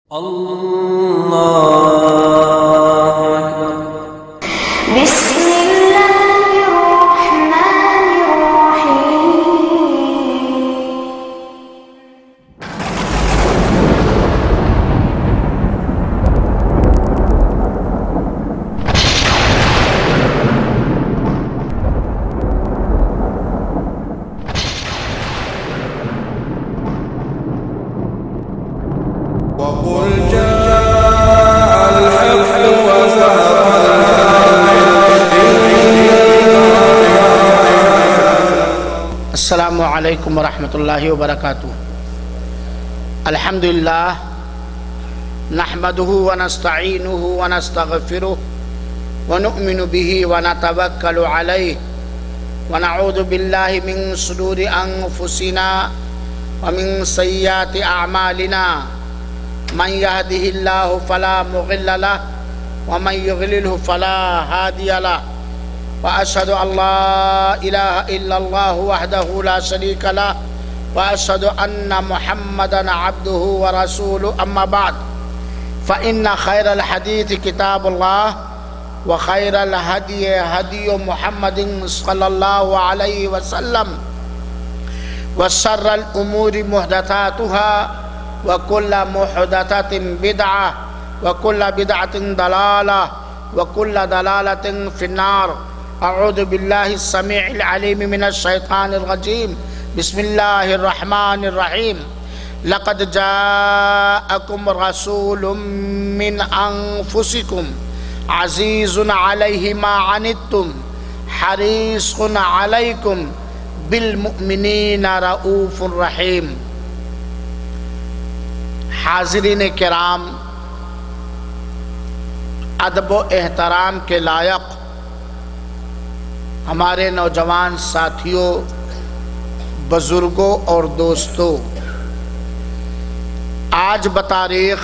اللہ اکبر۔ بسم اللہ الرحمن الرحیم۔ وقل جاء الحق وزهق السلام علیکم ورحمۃ اللہ وبرکاتہ۔ الحمدللہ نحمده ونستعینه ونستغفره ونؤمن به ونتوکل علیہ ونعوذ باللہ من شرور انفسنا ومن سیئات اعمالنا من يهده الله فلا مضل له ومن يضلل فلا هادي له وأشهد أن لا إله إلا الله وحده لا شريك له وأشهد أن محمدا عبده ورسوله أما بعد فإن خير الحديث كتاب الله وخير الهدي هدي محمد صلى الله عليه وسلم وشر الأمور محدثاتها وكل محدثة بدعة وكل بدعة ضلالة وكل ضلالة في النار۔ اعوذ باللہ السمیع العلیم من الشیطان الرجیم۔ بسم اللہ الرحمن الرحیم۔ لقد جاءکم رسول من انفسکم عزیز علیہ ما عنتم حریص علیکم بالمؤمنین رؤوف رحیم۔ حاضرین کرام، ادب و احترام کے لائق ہمارے نوجوان ساتھیوں، بزرگوں اور دوستوں، آج بتاریخ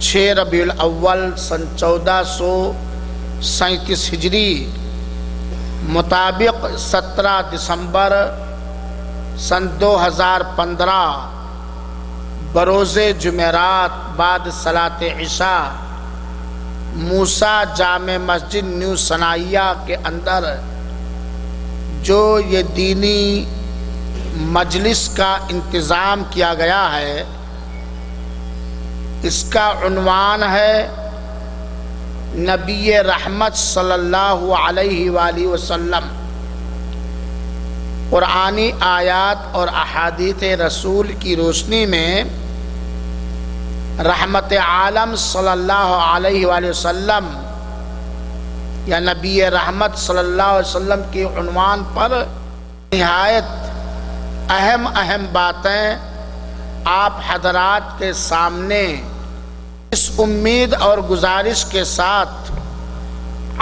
6 ربیع الاول سن 1437 ہجری مطابق 17 دسمبر سن 2015 بروز جمعرات بعد صلاۃ عشاء موسیٰ جامع مسجد نیو ثنائیہ کے اندر جو یہ دینی مجلس کا انتظام کیا گیا ہے، اس کا عنوان ہے نبی رحمت صلی اللہ علیہ وآلہ وسلم قرآنی آیات اور احادیث رسول کی روشنی میں رحمت عالم صلی اللہ علیہ وآلہ وسلم یا نبی رحمت صلی اللہ علیہ وسلم کی عنوان پر نہایت اہم باتیں آپ حضرات کے سامنے اس امید اور گزارش کے ساتھ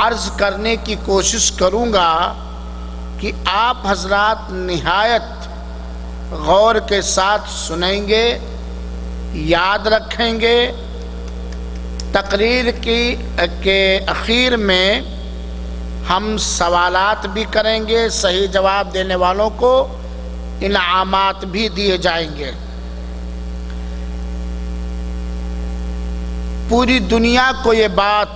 عرض کرنے کی کوشش کروں گا کہ آپ حضرات نہایت غور کے ساتھ سنیں گے، یاد رکھیں گے۔ تقریر کے اخیر میں ہم سوالات بھی کریں گے، صحیح جواب دینے والوں کو انعامات بھی دیے جائیں گے۔ پوری دنیا کو یہ بات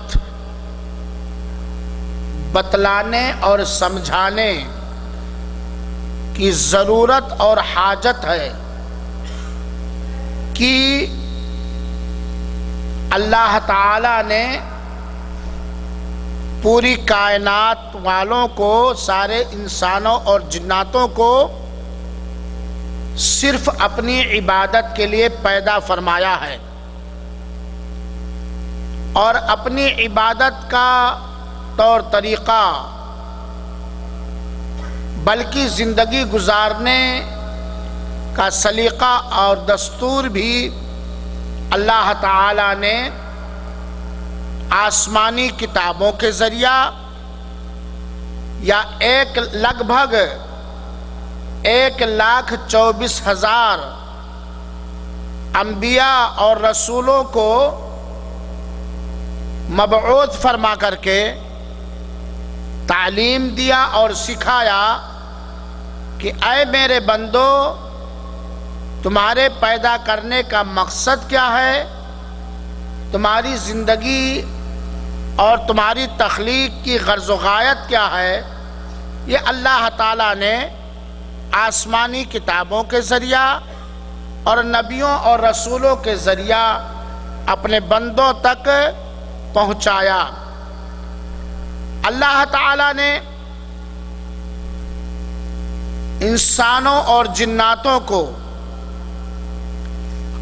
بتلانے اور سمجھانے کی ضرورت اور حاجت ہے کہ اللہ تعالی نے پوری کائنات والوں کو، سارے انسانوں اور جناتوں کو صرف اپنی عبادت کے لیے پیدا فرمایا ہے، اور اپنی عبادت کا طور طریقہ بلکہ زندگی گزارنے کا سلیقہ اور دستور بھی اللہ تعالی نے آسمانی کتابوں کے ذریعہ یا لگ بھگ 1,24,000 انبیاء اور رسولوں کو مبعوث فرما کر کے تعلیم دیا اور سکھایا کہ اے میرے بندو، تمہارے پیدا کرنے کا مقصد کیا ہے، تمہاری زندگی اور تمہاری تخلیق کی غرض و غایت کیا ہے، یہ اللہ تعالیٰ نے آسمانی کتابوں کے ذریعہ اور نبیوں اور رسولوں کے ذریعہ اپنے بندوں تک پہنچایا۔ اللہ تعالیٰ نے انسانوں اور جناتوں کو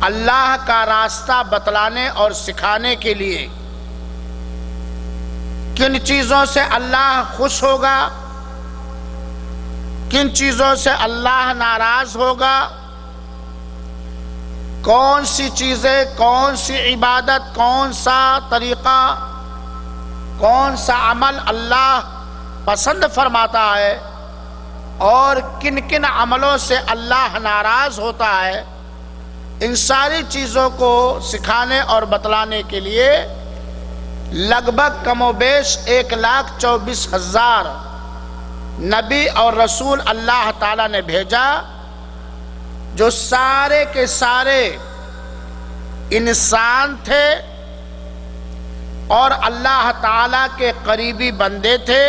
اللہ کا راستہ بتلانے اور سکھانے کے لیے کن چیزوں سے اللہ خوش ہوگا، کن چیزوں سے اللہ ناراض ہوگا، کون سی چیزیں، کون سی عبادت، کون سا طریقہ، کون سا عمل اللہ پسند فرماتا ہے اور کن کن عملوں سے اللہ ناراض ہوتا ہے، ان ساری چیزوں کو سکھانے اور بتلانے کے لیے لگ بھگ کم و بیش 1,24,000 نبی اور رسول اللہ تعالیٰ نے بھیجا، جو سارے کے سارے انسان تھے اور اللہ تعالیٰ کے قریبی بندے تھے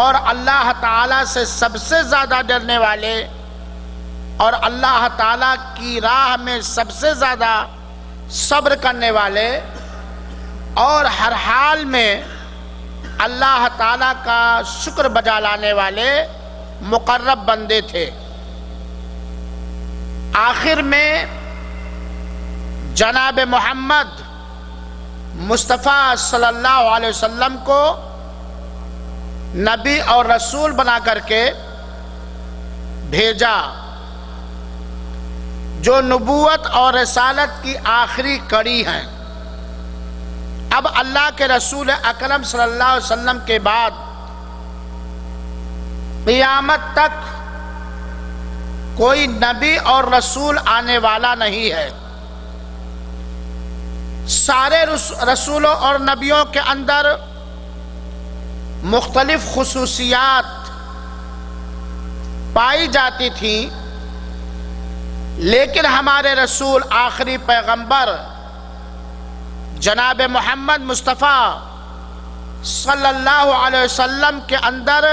اور اللہ تعالیٰ سے سب سے زیادہ ڈرنے والے اور اللہ تعالیٰ کی راہ میں سب سے زیادہ صبر کرنے والے اور ہر حال میں اللہ تعالیٰ کا شکر بجا لانے والے مقرب بندے تھے۔ آخر میں جناب محمد مصطفیٰ صلی اللہ علیہ وسلم کو نبی اور رسول بنا کر کے بھیجا، جو نبوت اور رسالت کی آخری کڑی ہیں۔ اب اللہ کے رسول اکرم صلی اللہ علیہ وسلم کے بعد قیامت تک کوئی نبی اور رسول آنے والا نہیں ہے۔ سارے رسولوں اور نبیوں کے اندر مختلف خصوصیات پائی جاتی تھیں، لیکن ہمارے رسول آخری پیغمبر جناب محمد مصطفیٰ صلی اللہ علیہ وسلم کے اندر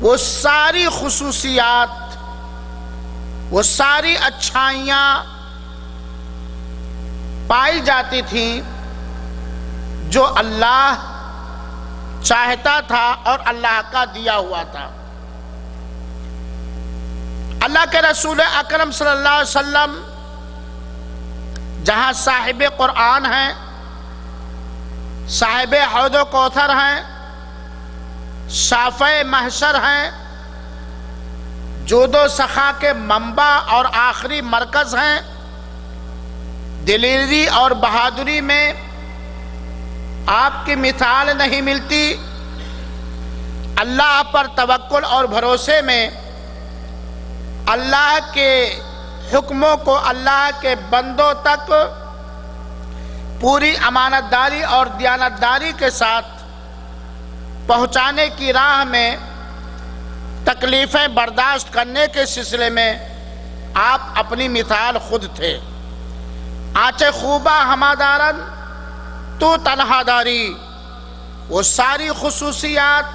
وہ ساری خصوصیات، وہ ساری اچھائیاں پائی جاتی تھیں جو اللہ چاہتا تھا اور اللہ کا دیا ہوا تھا۔ اللہ کے رسول اکرم صلی اللہ علیہ وسلم جہاں صاحب قرآن ہیں، صاحب حوض و کوثر ہیں، شافع محشر ہیں، جود و سخا کے منبع اور آخری مرکز ہیں، دلیری اور بہادری میں آپ کی مثال نہیں ملتی، اللہ پر توکل اور بھروسے میں اللہ کے حکموں کو اللہ کے بندوں تک پوری امانت داری اور دیانت داری کے ساتھ پہنچانے کی راہ میں تکلیفیں برداشت کرنے کے سلسلے میں آپ اپنی مثال خود تھے۔ آنچے خوبہ ہمادارن تو تنہا داری، وہ ساری خصوصیات،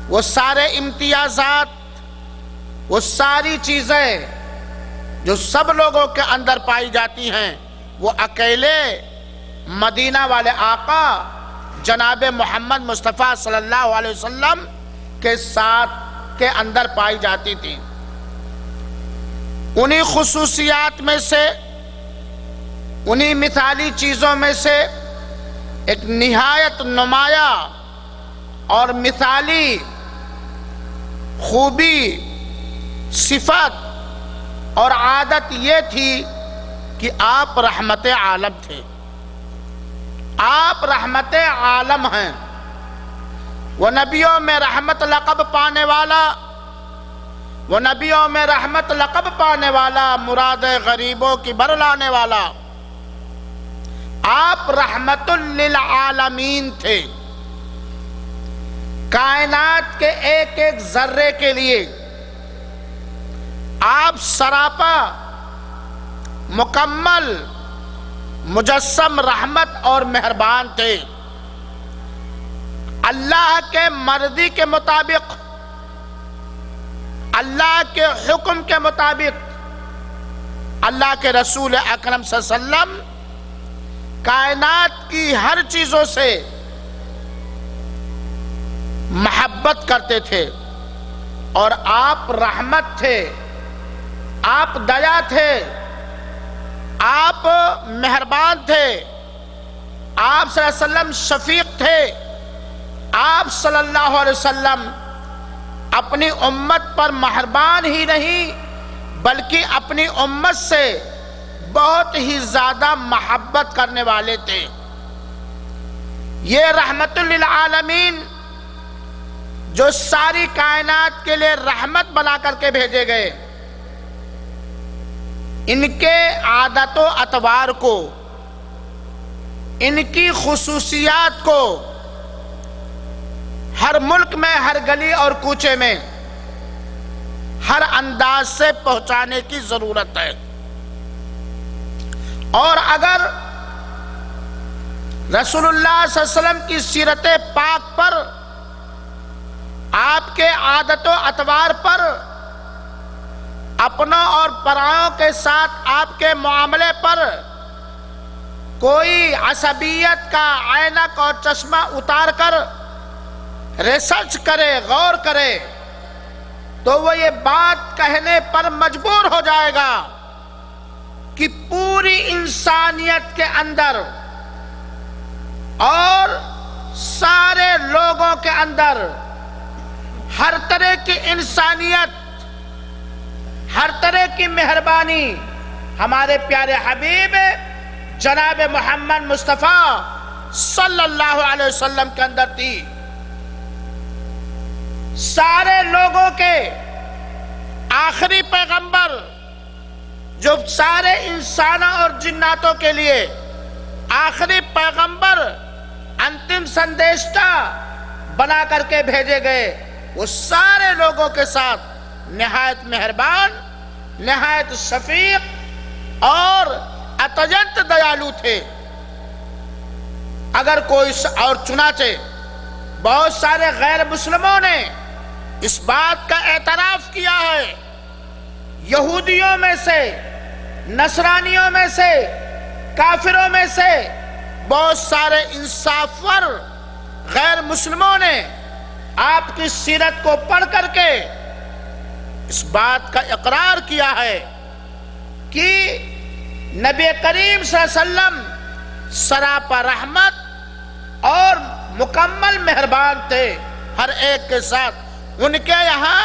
وہ سارے امتیازات، وہ ساری چیزیں جو سب لوگوں کے اندر پائی جاتی ہیں، وہ اکیلے مدینہ والے آقا جناب محمد مصطفیٰ صلی اللہ علیہ وسلم کے ساتھ کے اندر پائی جاتی تھی۔ انہی خصوصیات میں سے، انہی مثالی چیزوں میں سے ایک نہایت نمایاں اور مثالی خوبی، صفت اور عادت یہ تھی کہ آپ رحمت عالم تھے۔ آپ رحمت عالم ہیں، وہ نبیوں میں رحمت لقب پانے والا، وہ نبیوں میں رحمت لقب پانے والا، مراد غریبوں کی بر لانے والا، آپ رحمت للعالمین تھے۔ کائنات کے ایک ایک ذرے کے لیے آپ سراپا مکمل مجسم رحمت اور مہربان تھے. اللہ کے مرضی کے مطابق، اللہ کے حکم کے مطابق اللہ کے رسول اکرم صلی اللہ علیہ وسلم کائنات کی ہر چیزوں سے محبت کرتے تھے، اور آپ رحمت تھے، آپ دیا تھے، آپ مہربان تھے، آپ صلی اللہ علیہ وسلم شفیق تھے. آپ صلی اللہ علیہ وسلم اپنی امت پر مہربان ہی نہیں بلکہ اپنی امت سے بہت ہی زیادہ محبت کرنے والے تھے. یہ رحمت للعالمین جو ساری کائنات کے لیے رحمت بنا کر کے بھیجے گئے، ان کے عادت و اطوار کو، ان کی خصوصیات کو ہر ملک میں، ہر گلی اور کوچے میں ہر انداز سے پہنچانے کی ضرورت ہے. اور اگر رسول اللہ صلی اللہ علیہ وسلم کی سیرت پاک پر، آپ کے عادت و اطوار پر، اپنوں اور پرایوں کے ساتھ آپ کے معاملے پر کوئی عصبیت کا عینک اور چشمہ اتار کر ریسرچ کرے، غور کرے، تو وہ یہ بات کہنے پر مجبور ہو جائے گا کہ پوری انسانیت کے اندر اور سارے لوگوں کے اندر ہر طرح کی انسانیت، ہر طرح کی مہربانی ہمارے پیارے حبیب جناب محمد مصطفیٰ صلی اللہ علیہ وسلم کے اندر تھی. سارے لوگوں کے آخری پیغمبر، جو سارے انسانوں اور جناتوں کے لیے آخری پیغمبر، انتم سندیشتہ بنا کر کے بھیجے گئے، وہ سارے لوگوں کے ساتھ نہایت مہربان، نہایت شفیق اور اتجنت دیالو تھے. اگر کوئی اور چنانچہ بہت سارے غیر مسلموں نے اس بات کا اعتراف کیا ہے، یہودیوں میں سے، نصرانیوں میں سے، کافروں میں سے بہت سارے انصافور غیر مسلموں نے آپ کی سیرت کو پڑھ کر کے اس بات کا اقرار کیا ہے کہ نبی کریم صلی اللہ علیہ وسلم سراپا رحمت اور مکمل مہربان تھے ہر ایک کے ساتھ. ان کے یہاں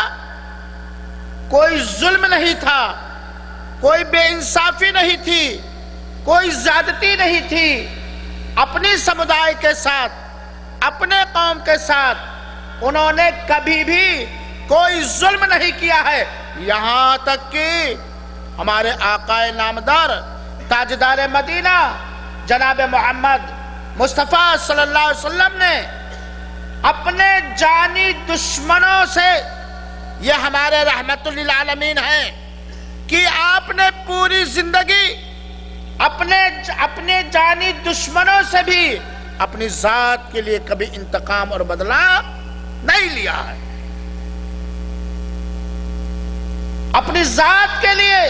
کوئی ظلم نہیں تھا، کوئی بے انصافی نہیں تھی، کوئی زیادتی نہیں تھی. اپنی سمدائے کے ساتھ، اپنے قوم کے ساتھ انہوں نے کبھی بھی کوئی ظلم نہیں کیا ہے. یہاں تک کہ ہمارے آقا نامدار تاجدار مدینہ جناب محمد مصطفیٰ صلی اللہ علیہ وسلم نے اپنے جانی دشمنوں سے، یہ ہمارے رحمت للعالمین ہیں، کہ آپ نے پوری زندگی اپنے جانی دشمنوں سے بھی اپنی ذات کے لیے کبھی انتقام اور بدلہ نہیں لیا ہے. اپنی ذات کے لیے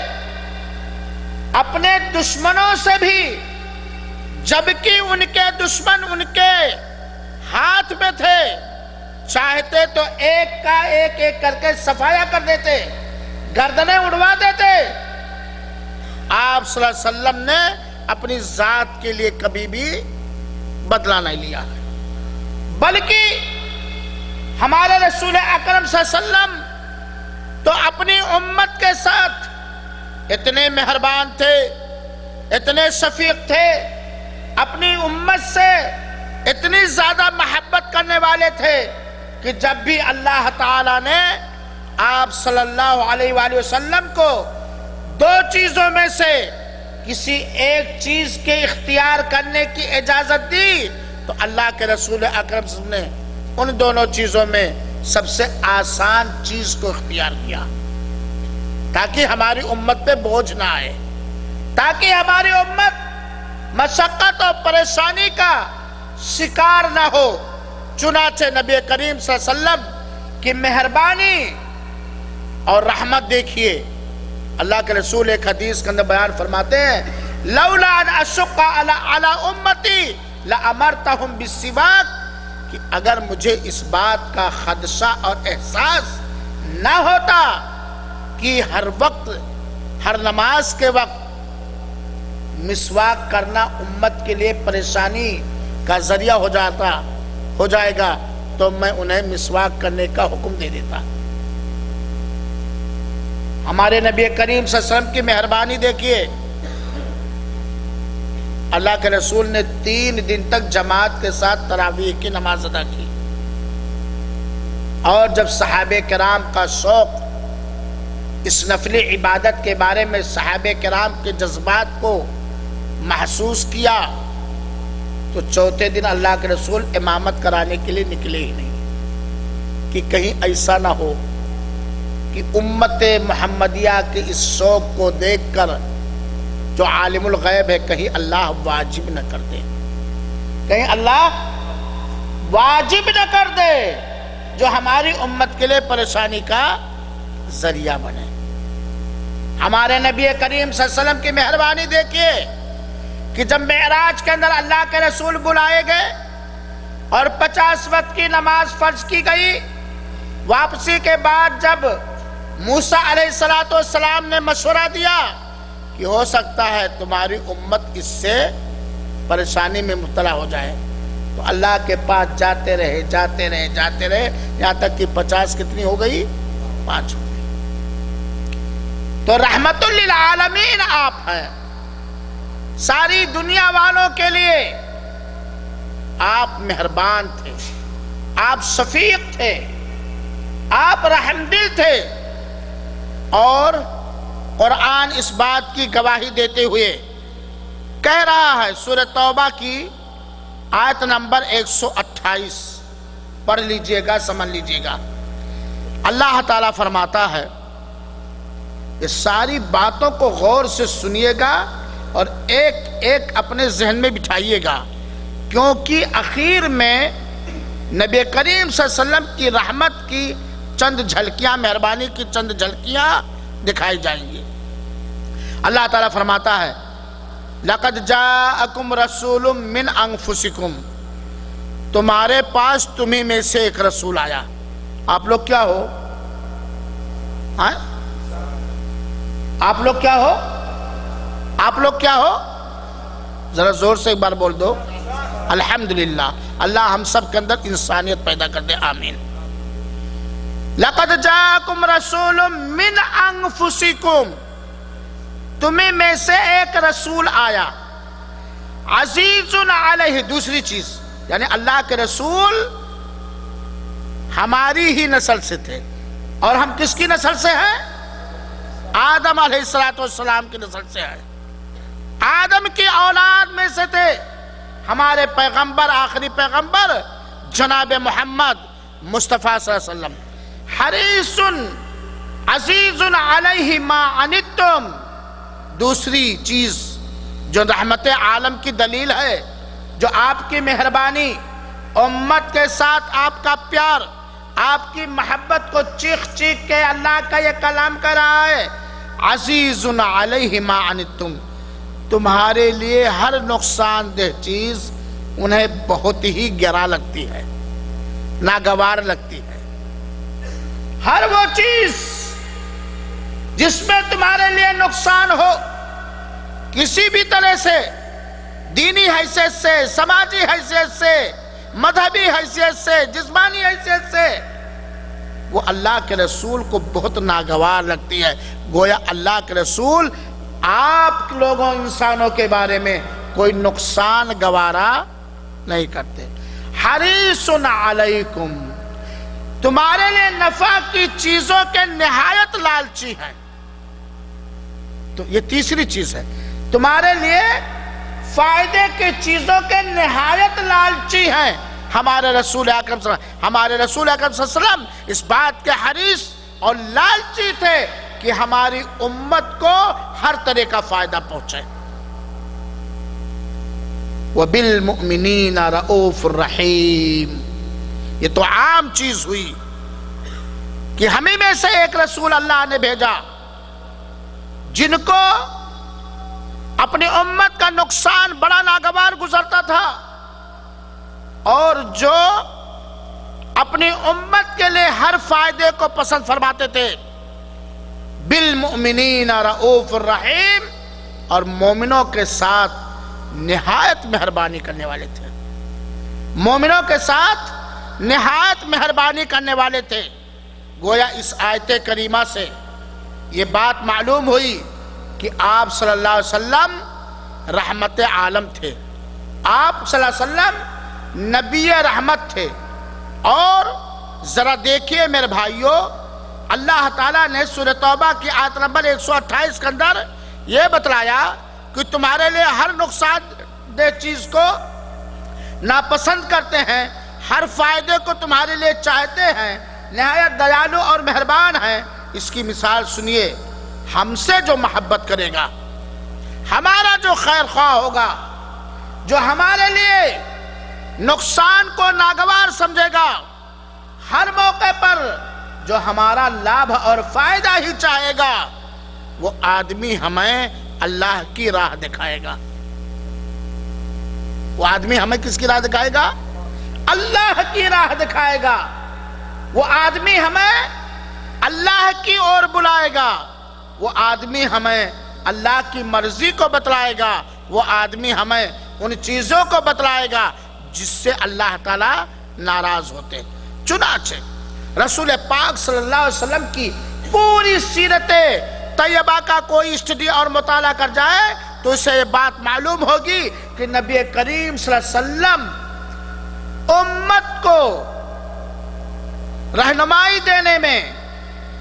اپنے دشمنوں سے بھی، جبکہ ان کے دشمن ان کے ہاتھ میں تھے، چاہتے تو ایک کا ایک ایک کر کے صفایا کر دیتے، گردنیں اڑوا دیتے. آپ صلی اللہ علیہ وسلم نے اپنی ذات کے لیے کبھی بھی بدلہ نہیں لیا ہے، بلکہ ہمارے رسول اکرم صلی اللہ علیہ وسلم تو اپنی امت کے ساتھ اتنے مہربان تھے، اتنے شفیق تھے، اپنی امت سے اتنی زیادہ محبت کرنے والے تھے کہ جب بھی اللہ تعالیٰ نے آپ صلی اللہ علیہ وآلہ وسلم کو دو چیزوں میں سے کسی ایک چیز کے اختیار کرنے کی اجازت دی تو اللہ کے رسول اکرم صلی اللہ علیہ وسلم نے ان دونوں چیزوں میں سب سے آسان چیز کو اختیار کیا. تاکہ ہماری امت پہ بوجھ نہ آئے، تاکہ ہماری امت مشقت اور پریشانی کا شکار نہ ہو۔ چنانچہ نبی کریم صلی اللہ علیہ وسلم کی مہربانی اور رحمت دیکھیے، اللہ کے رسول ایک حدیث کے اندر بیان فرماتے ہیں لولا ان اشق علی امتی لامرتہم بالسواک، کہ اگر مجھے اس بات کا خدشہ اور احساس نہ ہوتا کہ ہر وقت ہر نماز کے وقت مسواک کرنا امت کے لیے پریشانی کا ذریعہ ہو جائے گا تو میں انہیں مسواک کرنے کا حکم دے دیتا۔ ہمارے نبی کریم صلی اللہ علیہ وسلم کی مہربانی دیکھیے، اللہ کے رسول نے 3 دن تک جماعت کے ساتھ تراویح کی نماز ادا کی، اور جب صحابہ کرام کا شوق اس نفلی عبادت کے بارے میں صحابہ کرام کے جذبات کو محسوس کیا تو چوتھے دن اللہ کے رسول امامت کرانے کے لیے نکلے ہی نہیں، کہ کہیں ایسا نہ ہو کہ امت محمدیہ کے اس شوق کو دیکھ کر جو عالم الغیب ہے کہیں اللہ واجب نہ کر دے، کہیں اللہ واجب نہ کر دے جو ہماری امت کے لیے پریشانی کا ذریعہ بنے۔ ہمارے نبی کریم صلی اللہ علیہ وسلم کی مہربانی دیکھیے کہ جب معراج کے اندر اللہ کے رسول بلائے گئے اور 50 وقت کی نماز فرض کی گئی، واپسی کے بعد جب موسیٰ علیہ السلام نے مشورہ دیا کہ ہو سکتا ہے تمہاری امت اس سے پریشانی میں مبتلا ہو جائے، تو اللہ کے پاس جاتے رہے یہاں تک کہ 50 کتنی ہو گئی؟ 5 ہو گئی۔ تو رحمت للعالمین آپ ہیں، ساری دنیا والوں کے لیے آپ مہربان تھے، آپ شفیق تھے، آپ رحم دل تھے، اور قرآن اس بات کی گواہی دیتے ہوئے کہہ رہا ہے، سورہ توبہ کی آیت نمبر 128 پڑھ لیجئے گا، سمجھ لیجئے گا۔ اللہ تعالیٰ فرماتا ہے، یہ ساری باتوں کو غور سے سنیے گا اور ایک ایک اپنے ذہن میں بٹھائیے گا، کیونکہ اخیر میں نبی کریم صلی اللہ علیہ وسلم کی رحمت کی چند جھلکیاں، مہربانی کی چند جھلکیاں دکھائی جائیں گی۔ اللہ تعالیٰ فرماتا ہے لَقَدْ جَاءَكُمْ رَسُولٌ مِّنْ أَنفُسِكُمْ، تمہارے پاس تمہیں میں سے ایک رسول آیا۔ آپ لوگ کیا ہو؟ آپ لوگ کیا ہو؟ آپ لوگ کیا ہو؟ ذرا زور سے ایک بار بول دو، الحمدللہ۔ اللہ ہم سب کے اندر انسانیت پیدا کر دے، آمین۔ لَقَدْ جَاءَكُمْ رَسُولٌ مِّنْ أَنفُسِكُمْ، تمہیں میں سے ایک رسول آیا، عزیز علیہ، دوسری چیز یعنی اللہ کے رسول ہماری ہی نسل سے تھے، اور ہم کس کی نسل سے ہیں؟ آدم علیہ السلام کی نسل سے ہیں، آدم کی اولاد میں سے تھے ہمارے پیغمبر، آخری پیغمبر جناب محمد مصطفیٰ صلی اللہ علیہ وسلم۔ حریص عزیز علیہ ما عنتم، دوسری چیز جو رحمت عالم کی دلیل ہے، جو آپ کی مہربانی، امت کے ساتھ آپ کا پیار، آپ کی محبت کو چیخ چیخ کے اللہ کا یہ کلام کر رہا ہے، عزیز علیہ ما عنتم، تمہارے لیے ہر نقصان دہ چیز انہیں بہت ہی گرا لگتی ہے، ناگوار لگتی ہے۔ ہر وہ چیز جس میں تمہارے لیے نقصان ہو، کسی بھی طرح سے، دینی حیثیت سے، سماجی حیثیت سے، مذہبی حیثیت سے، جسمانی حیثیت سے، وہ اللہ کے رسول کو بہت ناگوار لگتی ہے۔ گویا اللہ کے رسول آپ لوگوں انسانوں کے بارے میں کوئی نقصان گوارا نہیں کرتے۔ حریص علیکم، تمہارے لیے نفع کی چیزوں کے نہایت لالچی ہیں۔ تو یہ تیسری چیز ہے، تمہارے لیے فائدے کی چیزوں کے نہایت لالچی ہیں۔ ہمارے رسول اکرم صلی اللہ علیہ وسلم اس بات کے حریص اور لالچی تھے کہ ہماری امت کو ہر طرح کا فائدہ پہنچے۔ وَبِالْمُؤْمِنِينَ رَؤُوفٌ رَحِيمٌ، یہ تو عام چیز ہوئی کہ ہمیں میں سے ایک رسول اللہ نے بھیجا جن کو اپنی امت کا نقصان بڑا ناگوار گزرتا تھا، اور جو اپنی امت کے لیے ہر فائدے کو پسند فرماتے تھے۔ بالمؤمنین رؤوف الرحیم، اور مومنوں کے ساتھ نہایت مہربانی کرنے والے تھے، مومنوں کے ساتھ نہایت مہربانی کرنے والے تھے۔ گویا اس آیت کریمہ سے یہ بات معلوم ہوئی کہ آپ صلی اللہ علیہ وسلم رحمت عالم تھے، آپ صلی اللہ علیہ وسلم نبی رحمت تھے۔ اور ذرا دیکھیے میرے بھائیوں، اللہ تعالیٰ نے سورہ توبہ کی آیت نمبر 128 کے اندر یہ بتلایا کہ تمہارے لیے ہر نقصان دہ چیز کو ناپسند کرتے ہیں، ہر فائدے کو تمہارے لیے چاہتے ہیں، نہایت دیالو اور مہربان ہیں۔ اس کی مثال سنیے، ہم سے جو محبت کرے گا، ہمارا جو خیر خواہ ہوگا، جو ہمارے لیے نقصان کو ناگوار سمجھے گا، ہر موقع پر جو ہمارا لابھ اور فائدہ ہی چاہے گا، وہ آدمی ہمیں اللہ کی راہ دکھائے گا۔ وہ آدمی ہمیں کس کی راہ دکھائے گا؟ اللہ کی راہ دکھائے گا۔ وہ آدمی ہمیں اللہ کی اور بلائے گا، وہ آدمی ہمیں اللہ کی مرضی کو بتلائے گا، وہ آدمی ہمیں ان چیزوں کو بتلائے گا جس سے اللہ تعالیٰ ناراض ہوتے۔ چنانچہ رسول پاک صلی اللہ علیہ وسلم کی پوری سیرت طیبہ کا کوئی اسٹڈی اور مطالعہ کر جائے تو اسے یہ بات معلوم ہوگی کہ نبی کریم صلی اللہ علیہ وسلم امت کو رہنمائی دینے میں،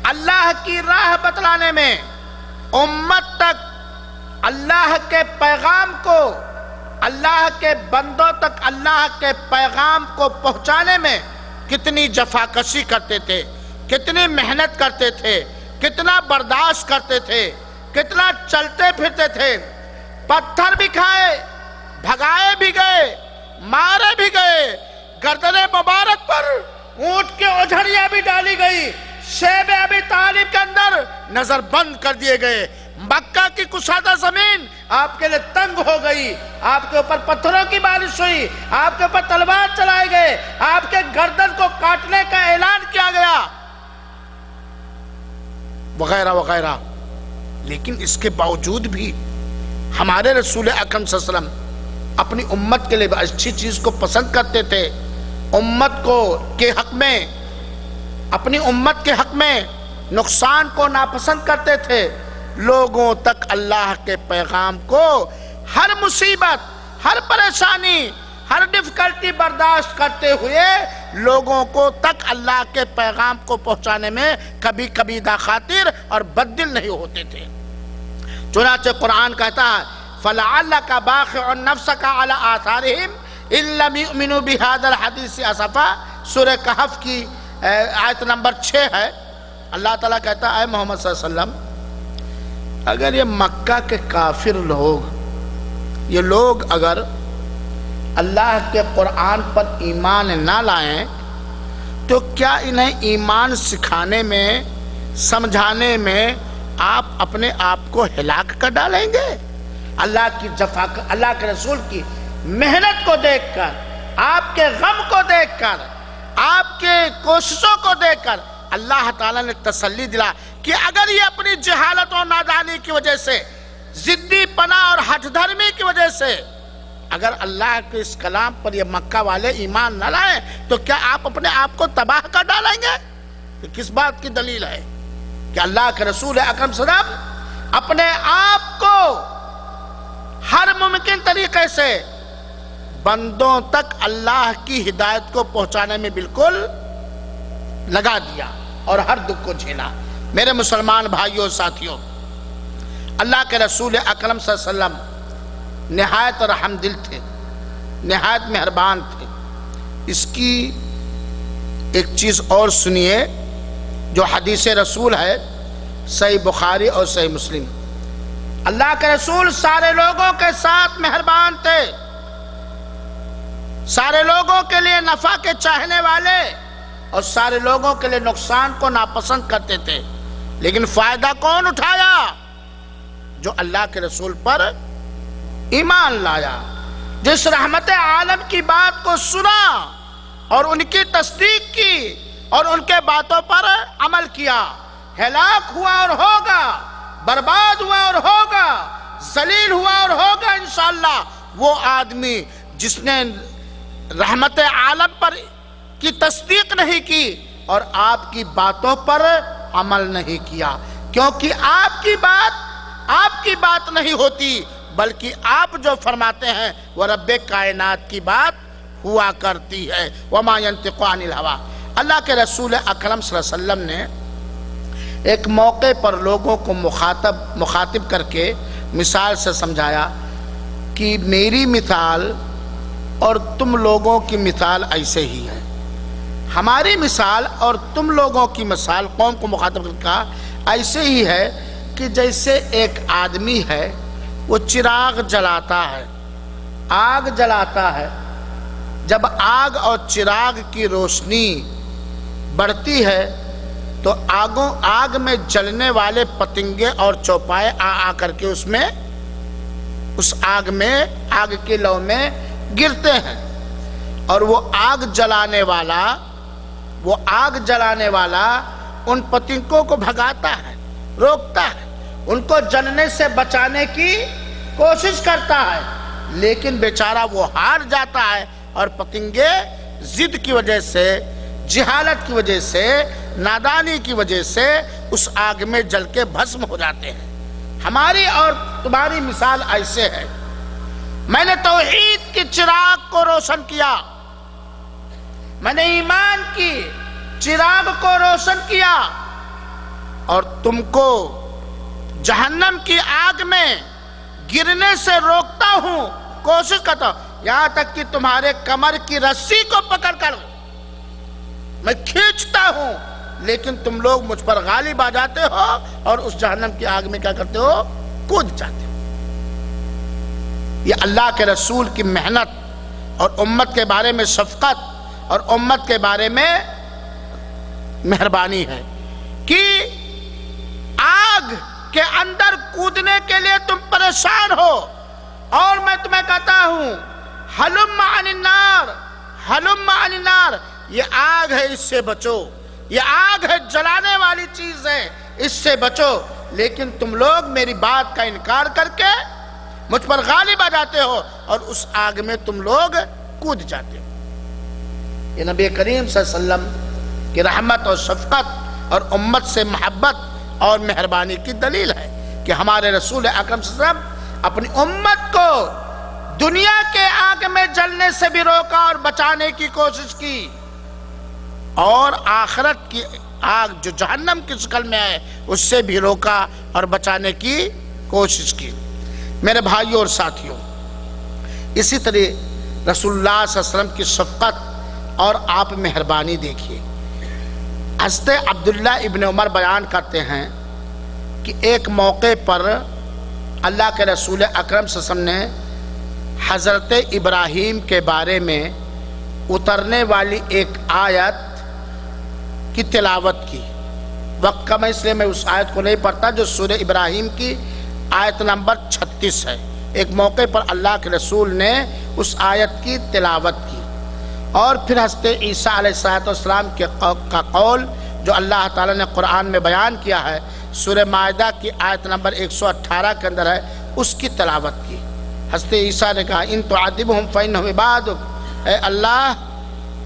اللہ کی راہ بتلانے میں، امت تک اللہ کے پیغام کو، اللہ کے بندوں تک اللہ کے پیغام کو پہنچانے میں کتنی جفاکشی کرتے تھے، کتنی محنت کرتے تھے، کتنا برداشت کرتے تھے، کتنا چلتے پھرتے تھے، پتھر بھی کھائے، بھگائے بھی گئے، مارے بھی گئے، گردن مبارک پر اونٹ کے اوجھڑیاں بھی ڈالی گئی، شیب ابی طالب کے اندر نظر بند کر دیے گئے، مکہ کی کشادہ زمین آپ کے لیے تنگ ہو گئی، آپ کے اوپر پتھروں کی بارش ہوئی، آپ کے اوپر تلوار چلائے گئے، آپ کے گردن کو کاٹنے کا اعلان کیا گیا، وغیرہ وغیرہ۔ لیکن اس کے باوجود بھی ہمارے رسول اکرم صلی اللہ علیہ وسلم اپنی امت کے لیے اچھی چیز کو پسند کرتے تھے، امت کو کے حق میں، اپنی امت کے حق میں نقصان کو ناپسند کرتے تھے، لوگوں تک اللہ کے پیغام کو ہر مصیبت، ہر پریشانی، ہر ڈیفیکلٹی برداشت کرتے ہوئے لوگوں کو تک اللہ کے پیغام کو پہنچانے میں کبھی کبھی داخاطر اور بددل نہیں ہوتے تھے۔ چنانچہ قرآن کہتا ہے فَلَعَلَّكَ بَاخِعٌ نَفْسَكَ عَلَىٰ آثَارِهِمْ إِن لَّمْ يُؤْمِنُوا بِهَذَا الْحَدِيثِ أَسَفًا، سورہ کہف کی آیت نمبر 6 ہے۔ اللہ تعالیٰ کہتا ہے اے محمد صلی اللہ علیہ وسلم، اگر یہ مکہ کے کافر لوگ، یہ لوگ اگر اللہ کے قرآن پر ایمان نہ لائیں تو کیا انہیں ایمان سکھانے میں، سمجھانے میں آپ اپنے آپ کو ہلاک کر ڈالیں گے؟ اللہ کی اللہ کے رسول کی محنت کو دیکھ کر، آپ کے غم کو دیکھ کر، آپ کے کوششوں کو دیکھ کر اللہ تعالیٰ نے تسلی دلا کہ اگر یہ اپنی جہالت و نادانی کی وجہ سے، ضدی پنا اور ہٹ دھرمی کی وجہ سے اگر اللہ کے اس کلام پر یہ مکہ والے ایمان نہ لائیں تو کیا آپ اپنے آپ کو تباہ کر ڈالیں گے؟ کہ کس بات کی دلیل ہے کہ اللہ کے رسول اکرم صلی اللہ علیہ وسلم اپنے آپ کو ہر ممکن طریقے سے بندوں تک اللہ کی ہدایت کو پہنچانے میں بالکل لگا دیا اور ہر دکھ کو جھیلا۔ میرے مسلمان بھائیوں ساتھیوں، اللہ کے رسول اکرم صلی اللہ علیہ وسلم نہایت رحم دل تھے، نہایت مہربان تھے۔ اس کی ایک چیز اور سنیے جو حدیث رسول ہے صحیح بخاری اور صحیح مسلم۔ اللہ کے رسول سارے لوگوں کے ساتھ مہربان تھے، سارے لوگوں کے لیے نفع کے چاہنے والے اور سارے لوگوں کے لیے نقصان کو ناپسند کرتے تھے، لیکن فائدہ کون اٹھایا؟ جو اللہ کے رسول پر ایمان لایا، جس رحمت عالم کی بات کو سنا اور ان کی تصدیق کی اور ان کے باتوں پر عمل کیا، ہلاک ہوا اور ہوگا، برباد ہوا اور ہوگا، ذلیل ہوا اور ہوگا انشاءاللہ وہ آدمی جس نے رحمت عالم پر کی تصدیق نہیں کی اور آپ کی باتوں پر عمل نہیں کیا، کیونکہ آپ کی بات نہیں ہوتی، بلکہ آپ جو فرماتے ہیں وہ رب کائنات کی بات ہوا کرتی ہے۔ وما ينطق عن الهوى۔ اللہ کے رسول اکرم صلی اللہ علیہ وسلم نے ایک موقع پر لوگوں کو مخاطب کر کے مثال سے سمجھایا کہ میری مثال اور تم لوگوں کی مثال ایسے ہی ہے، ہماری مثال اور تم لوگوں کی مثال، قوم کو مخاطب کر کے کہا ایسے ہی ہے کہ جیسے ایک آدمی ہے وہ چراغ جلاتا ہے، آگ جلاتا ہے، جب آگ اور چراغ کی روشنی بڑھتی ہے تو آگ میں جلنے والے پتنگے اور چوپائے آ کر کے اس آگ کے لو میں گرتے ہیں، اور وہ آگ جلانے والا ان پتنگوں کو بھگاتا ہے، روکتا ہے، ان کو جلنے سے بچانے کی کوشش کرتا ہے، لیکن بیچارہ وہ ہار جاتا ہے اور پتنگے ضد کی وجہ سے، جہالت کی وجہ سے، نادانی کی وجہ سے اس آگ میں جل کے بھسم ہو جاتے ہیں۔ ہماری اور تمہاری مثال ایسے ہے، میں نے توحید کی چراغ کو روشن کیا، میں نے ایمان کی چراغ کو روشن کیا، اور تم کو جہنم کی آگ میں گرنے سے روکتا ہوں، کوشش کرتا ہوں، یہاں تک کہ تمہارے کمر کی رسی کو پکڑ کر میں کھینچتا ہوں، لیکن تم لوگ مجھ پر غالب آ جاتے ہو اور اس جہنم کی آگ میں کیا کرتے ہو؟ کود جاتے ہو۔ یہ اللہ کے رسول کی محنت اور امت کے بارے میں شفقت اور امت کے بارے میں مہربانی ہے کہ آگ کے اندر کودنے کے لیے تم پریشان ہو، اور میں تمہیں کہتا ہوں حلم عن النار، حلم عن النار، یہ آگ ہے، اس سے بچو، یہ آگ ہے، جلانے والی چیز ہے، اس سے بچو، لیکن تم لوگ میری بات کا انکار کر کے مجھ پر غالب آ جاتے ہو اور اس آگ میں تم لوگ کود جاتے ہو۔ یہ نبی کریم صلی اللہ علیہ وسلم کی رحمت اور شفقت اور امت سے محبت اور مہربانی کی دلیل ہے کہ ہمارے رسول اکرم صلی اللہ علیہ وسلم اپنی امت کو دنیا کے آگ میں جلنے سے بھی روکا اور بچانے کی کوشش کی، اور آخرت کی آگ جو جہنم کی شکل میں ہے اس سے بھی روکا اور بچانے کی کوشش کی۔ میرے بھائیوں اور ساتھیوں، اسی طرح رسول اللہ صلی اللہ علیہ وسلم کی شفقت اور آپ مہربانی دیکھیے۔ حضرت عبداللہ ابن عمر بیان کرتے ہیں کہ ایک موقع پر اللہ کے رسول اکرم صلی اللہ علیہ وسلم نے حضرت ابراہیم کے بارے میں اترنے والی ایک آیت کی تلاوت کی۔ وقت کم ہے اس لیے میں اس آیت کو نہیں پڑھتا، جو سورہ ابراہیم کی آیت نمبر 36 ہے۔ ایک موقع پر اللہ کے رسول نے اس آیت کی تلاوت کی، اور پھر حضرت عیسیٰ علیہ السلام کا قول جو اللہ تعالیٰ نے قرآن میں بیان کیا ہے، سورہ مائدہ کی آیت نمبر 118 کے اندر ہے، اس کی تلاوت کی۔ حضرت عیسیٰ نے کہا ان تعذبہم فإنہم عبادک، اے اللہ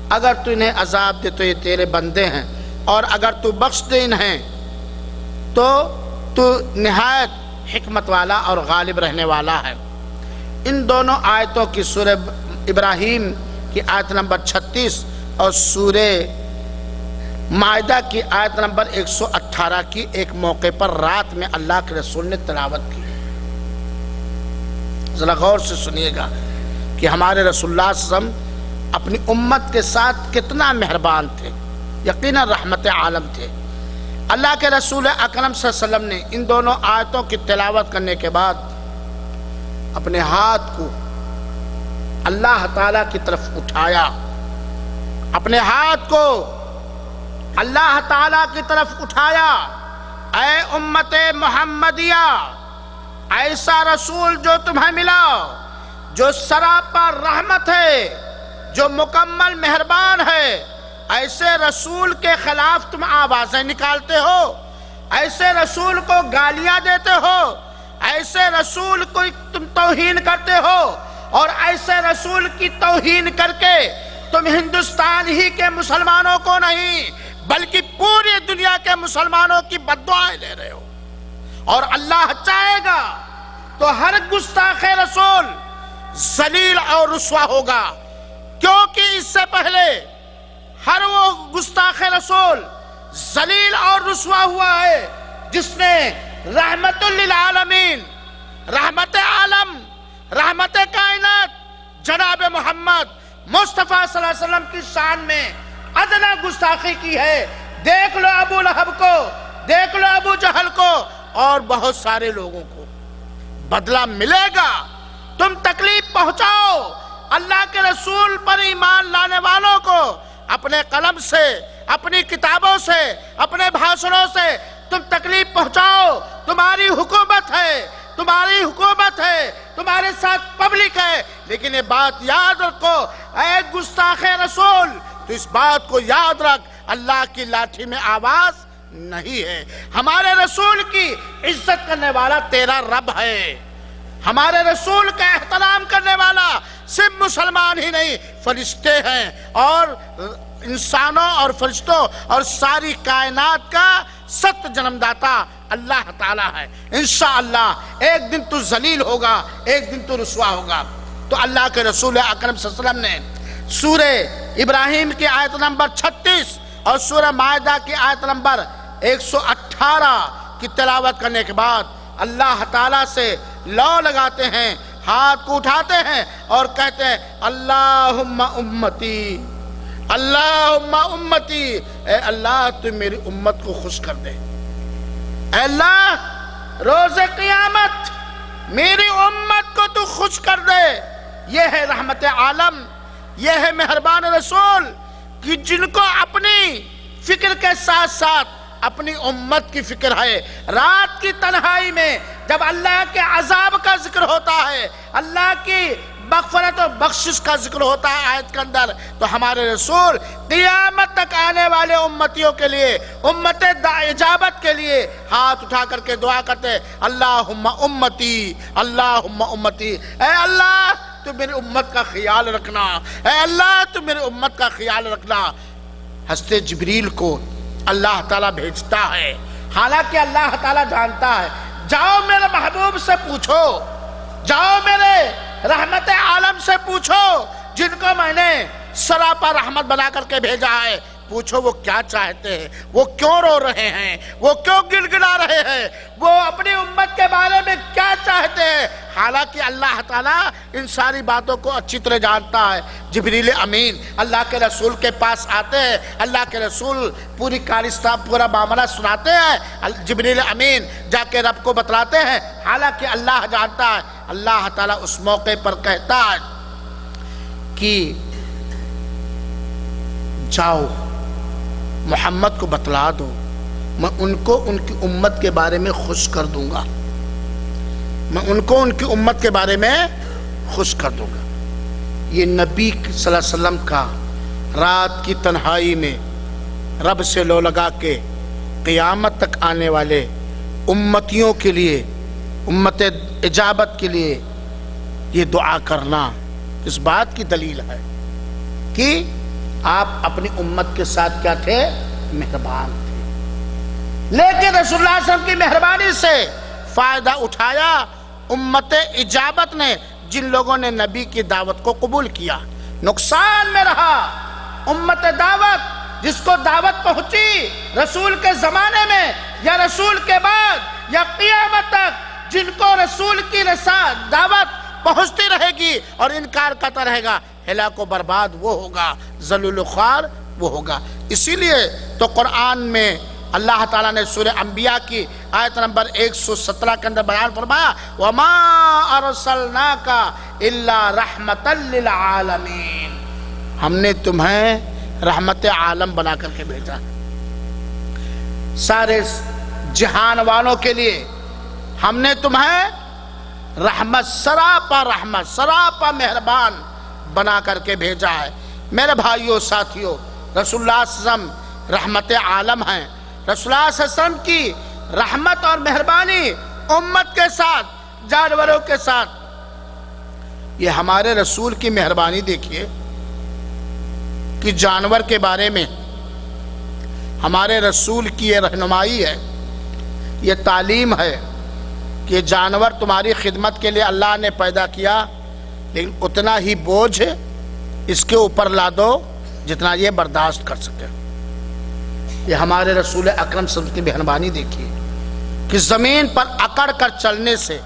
اگر تو انہیں عذاب دے تو یہ تیرے بندے ہیں، اور اگر تو بخش دے انہیں تو نہایت حکمت والا اور غالب رہنے والا ہے۔ ان دونوں آیتوں کی سورہ ابراہیم کی آیت نمبر 36 اور سورہ مائدہ کی آیت نمبر 118 کی ایک موقع پر رات میں اللہ کے رسول نے تلاوت کی۔ ذرا غور سے سنیے گا کہ ہمارے رسول اللہ صلی اللہ علیہ وسلم اپنی امت کے ساتھ کتنا مہربان تھے، یقیناً رحمت عالم تھے۔ اللہ کے رسول اکرم صلی اللہ علیہ وسلم نے ان دونوں آیتوں کی تلاوت کرنے کے بعد اپنے ہاتھ کو اللہ تعالیٰ کی طرف اٹھایا، اپنے ہاتھ کو اللہ تعالیٰ کی طرف اٹھایا۔ اے امت محمدیہ، ایسا رسول جو تمہیں ملا، جو سراپا رحمت ہے، جو مکمل مہربان ہے، ایسے رسول کے خلاف تم آوازیں نکالتے ہو، ایسے رسول کو گالیاں دیتے ہو، ایسے رسول کو تم توہین کرتے ہو، اور ایسے رسول کی توہین کر کے تم ہندوستان ہی کے مسلمانوں کو نہیں بلکہ پوری دنیا کے مسلمانوں کی بددعائیں لے رہے ہو، اور اللہ چاہے گا تو ہر گستاخ رسول ذلیل اور رسوا ہوگا، کیونکہ اس سے پہلے ہر وہ گستاخ رسول ذلیل اور رسوا ہوا ہے جس نے رحمت للعالمین، رحمت عالم، رحمت کائنات جناب محمد مصطفیٰ صلی اللہ علیہ وسلم کی شان میں ادنا گستاخی کی ہے۔ دیکھ لو ابو لہب کو، دیکھ لو ابو جہل کو، اور بہت سارے لوگوں کو۔ بدلہ ملے گا، تم تکلیف پہنچاؤ اللہ کے رسول پر ایمان لانے والوں کو، اپنے قلم سے، اپنی کتابوں سے، اپنے بھاشنوں سے تم تکلیف پہنچاؤ۔ تمہاری حکومت ہے، تمہاری حکومت ہے، تمہارے ساتھ پبلک ہے، لیکن یہ بات یاد رکھو اے گستاخ رسول، تو اس بات کو یاد رکھ، اللہ کی لاٹھی میں آواز نہیں ہے۔ ہمارے رسول کی عزت کرنے والا تیرا رب ہے، ہمارے رسول کا احترام کرنے والا صرف مسلمان ہی نہیں، فرشتے ہیں، اور انسانوں اور فرشتوں اور ساری کائنات کا ست جنم داتا اللہ تعالیٰ ہے۔ انشاءاللہ ایک دن تو ذلیل ہوگا، ایک دن تو رسوا ہوگا۔ تو اللہ کے رسول اکرم صلی اللہ علیہ وسلم نے سورہ ابراہیم کی آیت نمبر 36 اور سورہ مائدہ کی آیت نمبر 118 کی تلاوت کرنے کے بعد اللہ تعالیٰ سے لو لگاتے ہیں، ہاتھ کو اٹھاتے ہیں اور کہتے ہیں اللہم امتی، اللہم امتی، اے اللہ تو میری امت کو خوش کر دے، اے اللہ روز قیامت میری امت کو تو خوش کر دے۔ یہ ہے رحمت عالم، یہ ہے مہربان رسول کہ جن کو اپنی فکر کے ساتھ ساتھ اپنی امت کی فکر ہے۔ رات کی تنہائی میں جب اللہ کے عذاب کا ذکر ہوتا ہے، اللہ کی مغفرت و بخشش کا ذکر ہوتا ہے آیت کے اندر، تو ہمارے رسول قیامت تک آنے والے امتیوں کے لیے، امت اجابت کے لیے ہاتھ اٹھا کر کے دعا کرتے اللہم امتی، اللہم امتی، اے اللہ تو میری امت کا خیال رکھنا، اے اللہ تو میری امت کا خیال رکھنا۔ حضرت جبریل کو اللہ تعالیٰ بھیجتا ہے، حالانکہ اللہ تعالیٰ جانتا ہے، جاؤ میرے محبوب سے پوچھو، جاؤ میرے رحمت عالم سے پوچھو، جن کو میں نے سراپا رحمت بنا کر کے بھیجا ہے، پوچھو وہ کیا چاہتے ہیں، وہ کیوں رو رہے ہیں، وہ کیوں گڑگڑا رہے ہیں، وہ اپنی امت کے بارے میں کیا چاہتے ہیں۔ حالانکہ اللہ تعالیٰ ان ساری باتوں کو اچھی طرح جانتا ہے۔ جبریل امین اللہ کے رسول کے پاس آتے ہیں، اللہ کے رسول پوری کارستہ پورا معاملہ سناتے ہیں، جبریل امین جا کے رب کو بتلاتے ہیں، حالانکہ اللہ جانتا ہے۔ اللہ تعالیٰ اس موقع پر کہتا ہے کہ جاؤ محمد کو بتلا دو، میں ان کو ان کی امت کے بارے میں خوش کر دوں گا، میں ان کو ان کی امت کے بارے میں خوش کر دوں گا۔ یہ نبی صلی اللہ علیہ وسلم کا رات کی تنہائی میں رب سے لو لگا کے قیامت تک آنے والے امتیوں کے لیے، امت اجابت کے لیے یہ دعا کرنا اس بات کی دلیل ہے کہ آپ اپنی امت کے ساتھ کیا تھے؟ مہربان تھے۔ لیکن رسول اللہ صلی اللہ علیہ وسلم کی مہربانی سے فائدہ اٹھایا امت اجابت نے، جن لوگوں نے نبی کی دعوت کو قبول کیا۔ نقصان میں رہا امت دعوت، جس کو دعوت پہنچی رسول کے زمانے میں یا رسول کے بعد یا قیامت تک، جن کو رسول کی دعوت پہنچتی رہے گی اور انکار کرتا رہے گا، ہلاک و برباد وہ ہوگا، ذلیل و خوار وہ ہوگا۔ اسی لیے تو قرآن میں اللہ تعالیٰ نے سورہ انبیاء کی آیت نمبر 117 کے اندر بیان فرمایا وَمَا أَرْسَلْنَاكَ إِلَّا رَحْمَةً لِلْعَالَمِينَ، ہم نے تمہیں رحمت عالم بنا کر کے بھیجا، سارے جہان والوں کے لیے ہم نے تمہیں رحمت، سراپا مہربان بنا کر کے بھیجا ہے۔ میرے بھائیوں ساتھیوں، رسول اللہ صلی اللہ علیہ وسلم رحمت عالم ہیں۔ رسول اللہ صلی اللہ علیہ وسلم کی رحمت اور مہربانی امت کے ساتھ، جانوروں کے ساتھ، یہ ہمارے رسول کی مہربانی دیکھیے کہ جانور کے بارے میں ہمارے رسول کی یہ رہنمائی ہے، یہ تعلیم ہے کہ جانور تمہاری خدمت کے لیے اللہ نے پیدا کیا، لیکن اتنا ہی بوجھ اس کے اوپر لا دو جتنا یہ برداشت کر سکے۔ یہ ہمارے رسول اکرم صلی اللہ علیہ وسلم کی مہربانی دیکھیے کہ زمین پر اکڑ کر چلنے سے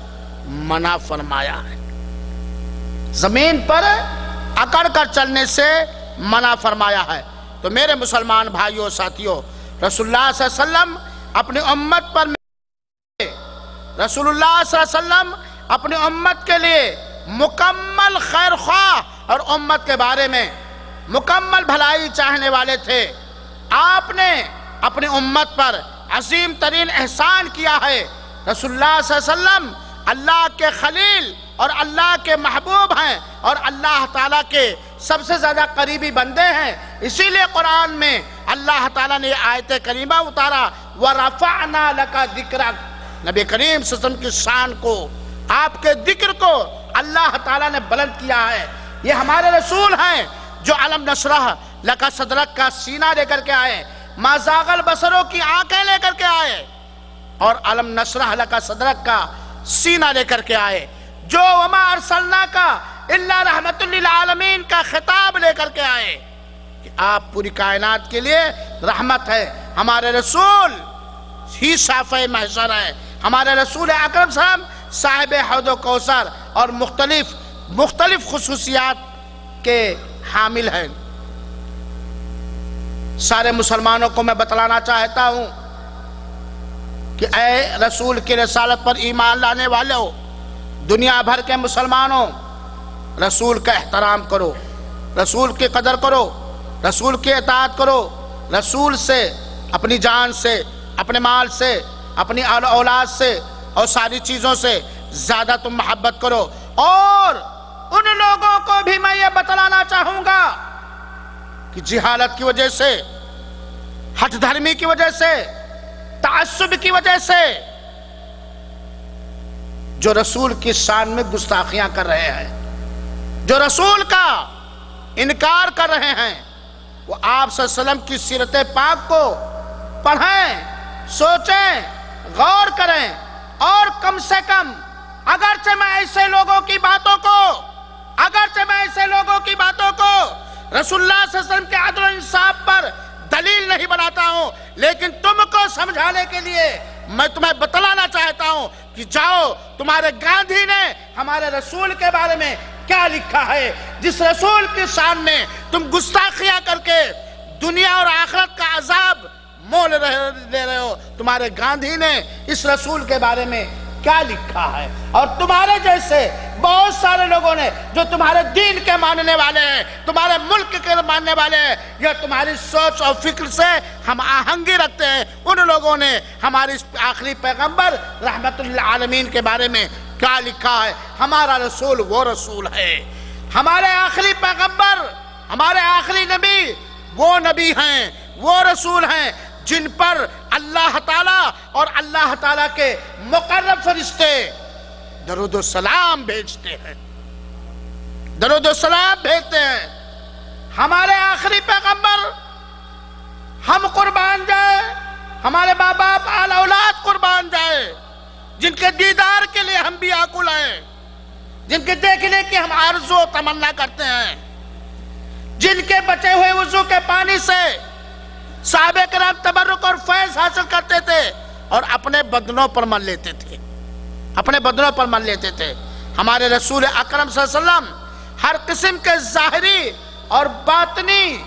منع فرمایا ہے، زمین پر اکڑ کر چلنے سے منع فرمایا ہے۔ تو میرے مسلمان بھائیوں ساتھیوں، رسول اللہ صلی اللہ علیہ وسلم اپنی امت پر، رسول اللہ صلی اللہ علیہ وسلم اپنی امت کے لیے مکمل خیر خواہ اور امت کے بارے میں مکمل بھلائی چاہنے والے تھے۔ آپ نے اپنی امت پر عظیم ترین احسان کیا ہے۔ رسول اللہ صلی اللہ علیہ وسلم اللہ کے خلیل اور اللہ کے محبوب ہیں اور اللہ تعالیٰ کے سب سے زیادہ قریبی بندے ہیں۔ اسی لیے قرآن میں اللہ تعالیٰ نے آیت کریمہ اتارا وَرَفَعْنَا لَكَ ذِكْرَكَ، نبی کریم صلی اللہ علیہ وسلم کی شان کو، آپ کے ذکر کو اللہ تعالیٰ نے بلند کیا ہے۔ یہ ہمارے رسول ہیں جو علم نشرح لکا صدرک کا سینہ لے کر کے آئے، ما زاغ البصروں کی آنکھیں لے کر کے آئے، اور علم نشرح لکا صدرک کا سینہ لے کر کے آئے، جو وما ارسلناک الا رحمت للعالمین کا خطاب لے کر کے آئے کہ آپ پوری کائنات کے لیے رحمت ہے۔ ہمارے رسول ہی شافع محشر ہے، ہمارے رسول اکرم صلی اللہ علیہ وسلم صاحب حوض و کوثر اور مختلف خصوصیات کے حامل ہیں۔ سارے مسلمانوں کو میں بتلانا چاہتا ہوں کہ اے رسول کی رسالت پر ایمان لانے والوں، دنیا بھر کے مسلمانوں، رسول کا احترام کرو، رسول کی قدر کرو، رسول کی اطاعت کرو، رسول سے اپنی جان سے، اپنے مال سے، اپنی اولاد سے اور ساری چیزوں سے زیادہ تم محبت کرو۔ اور ان لوگوں کو بھی میں یہ بتلانا چاہوں گا کہ جہالت کی وجہ سے، ہٹ دھرمی کی وجہ سے، تعصب کی وجہ سے جو رسول کی شان میں گستاخیاں کر رہے ہیں، جو رسول کا انکار کر رہے ہیں، وہ آپ صلی اللہ علیہ وسلم کی سیرت پاک کو پڑھیں، سوچیں، غور کریں، اور کم سے کم اگرچہ میں ایسے لوگوں کی باتوں کو رسول اللہ صلی اللہ علیہ وسلم کے عدل و انصاف پر دلیل نہیں بناتا ہوں، لیکن تم کو سمجھانے کے لیے میں تمہیں بتلانا چاہتا ہوں کہ جاؤ، تمہارے گاندھی نے ہمارے رسول کے بارے میں کیا لکھا ہے، جس رسول کی شان میں تم گستاخیاں کر کے دنیا اور آخرت کا عذاب مول لے رہے ہو، تمہارے گاندھی نے اس رسول کے بارے میں کیا لکھا ہے۔ اور تمہارے جیسے بہت سارے لوگوں نے جو تمہارے دین کے ماننے والے ہیں، تمہارے ملک کے ماننے والے ہیں، یا تمہاری سوچ اور فکر سے ہم آہنگی رکھتے ہیں، ان لوگوں نے ہمارے آخری پیغمبر رحمت للعالمین کے بارے میں کیا لکھا ہے۔ ہمارا رسول وہ رسول ہے، ہمارے آخری پیغمبر، ہمارے آخری نبی وہ نبی ہیں، وہ رسول ہیں جن پر اللہ تعالیٰ اور اللہ تعالیٰ کے مقرب فرشتے درود و سلام بھیجتے ہیں، درود و سلام بھیجتے ہیں۔ ہمارے آخری پیغمبر، ہم قربان جائے، ہمارے ماں باپ آل اولاد قربان جائے، جن کے دیدار کے لیے ہم بھی آکل ہیں، جن کے دیکھنے کی ہم آرزو و تمنا کرتے ہیں، جن کے بچے ہوئے وضو کے پانی سے صحابہ کرام تبرک اور فیض حاصل کرتے تھے اور اپنے بدنوں پر مل لیتے تھے، اپنے بدنوں پر مل لیتے تھے۔ ہمارے رسول اکرم صلی اللہ علیہ وسلم ہر قسم کے ظاہری اور باطنی،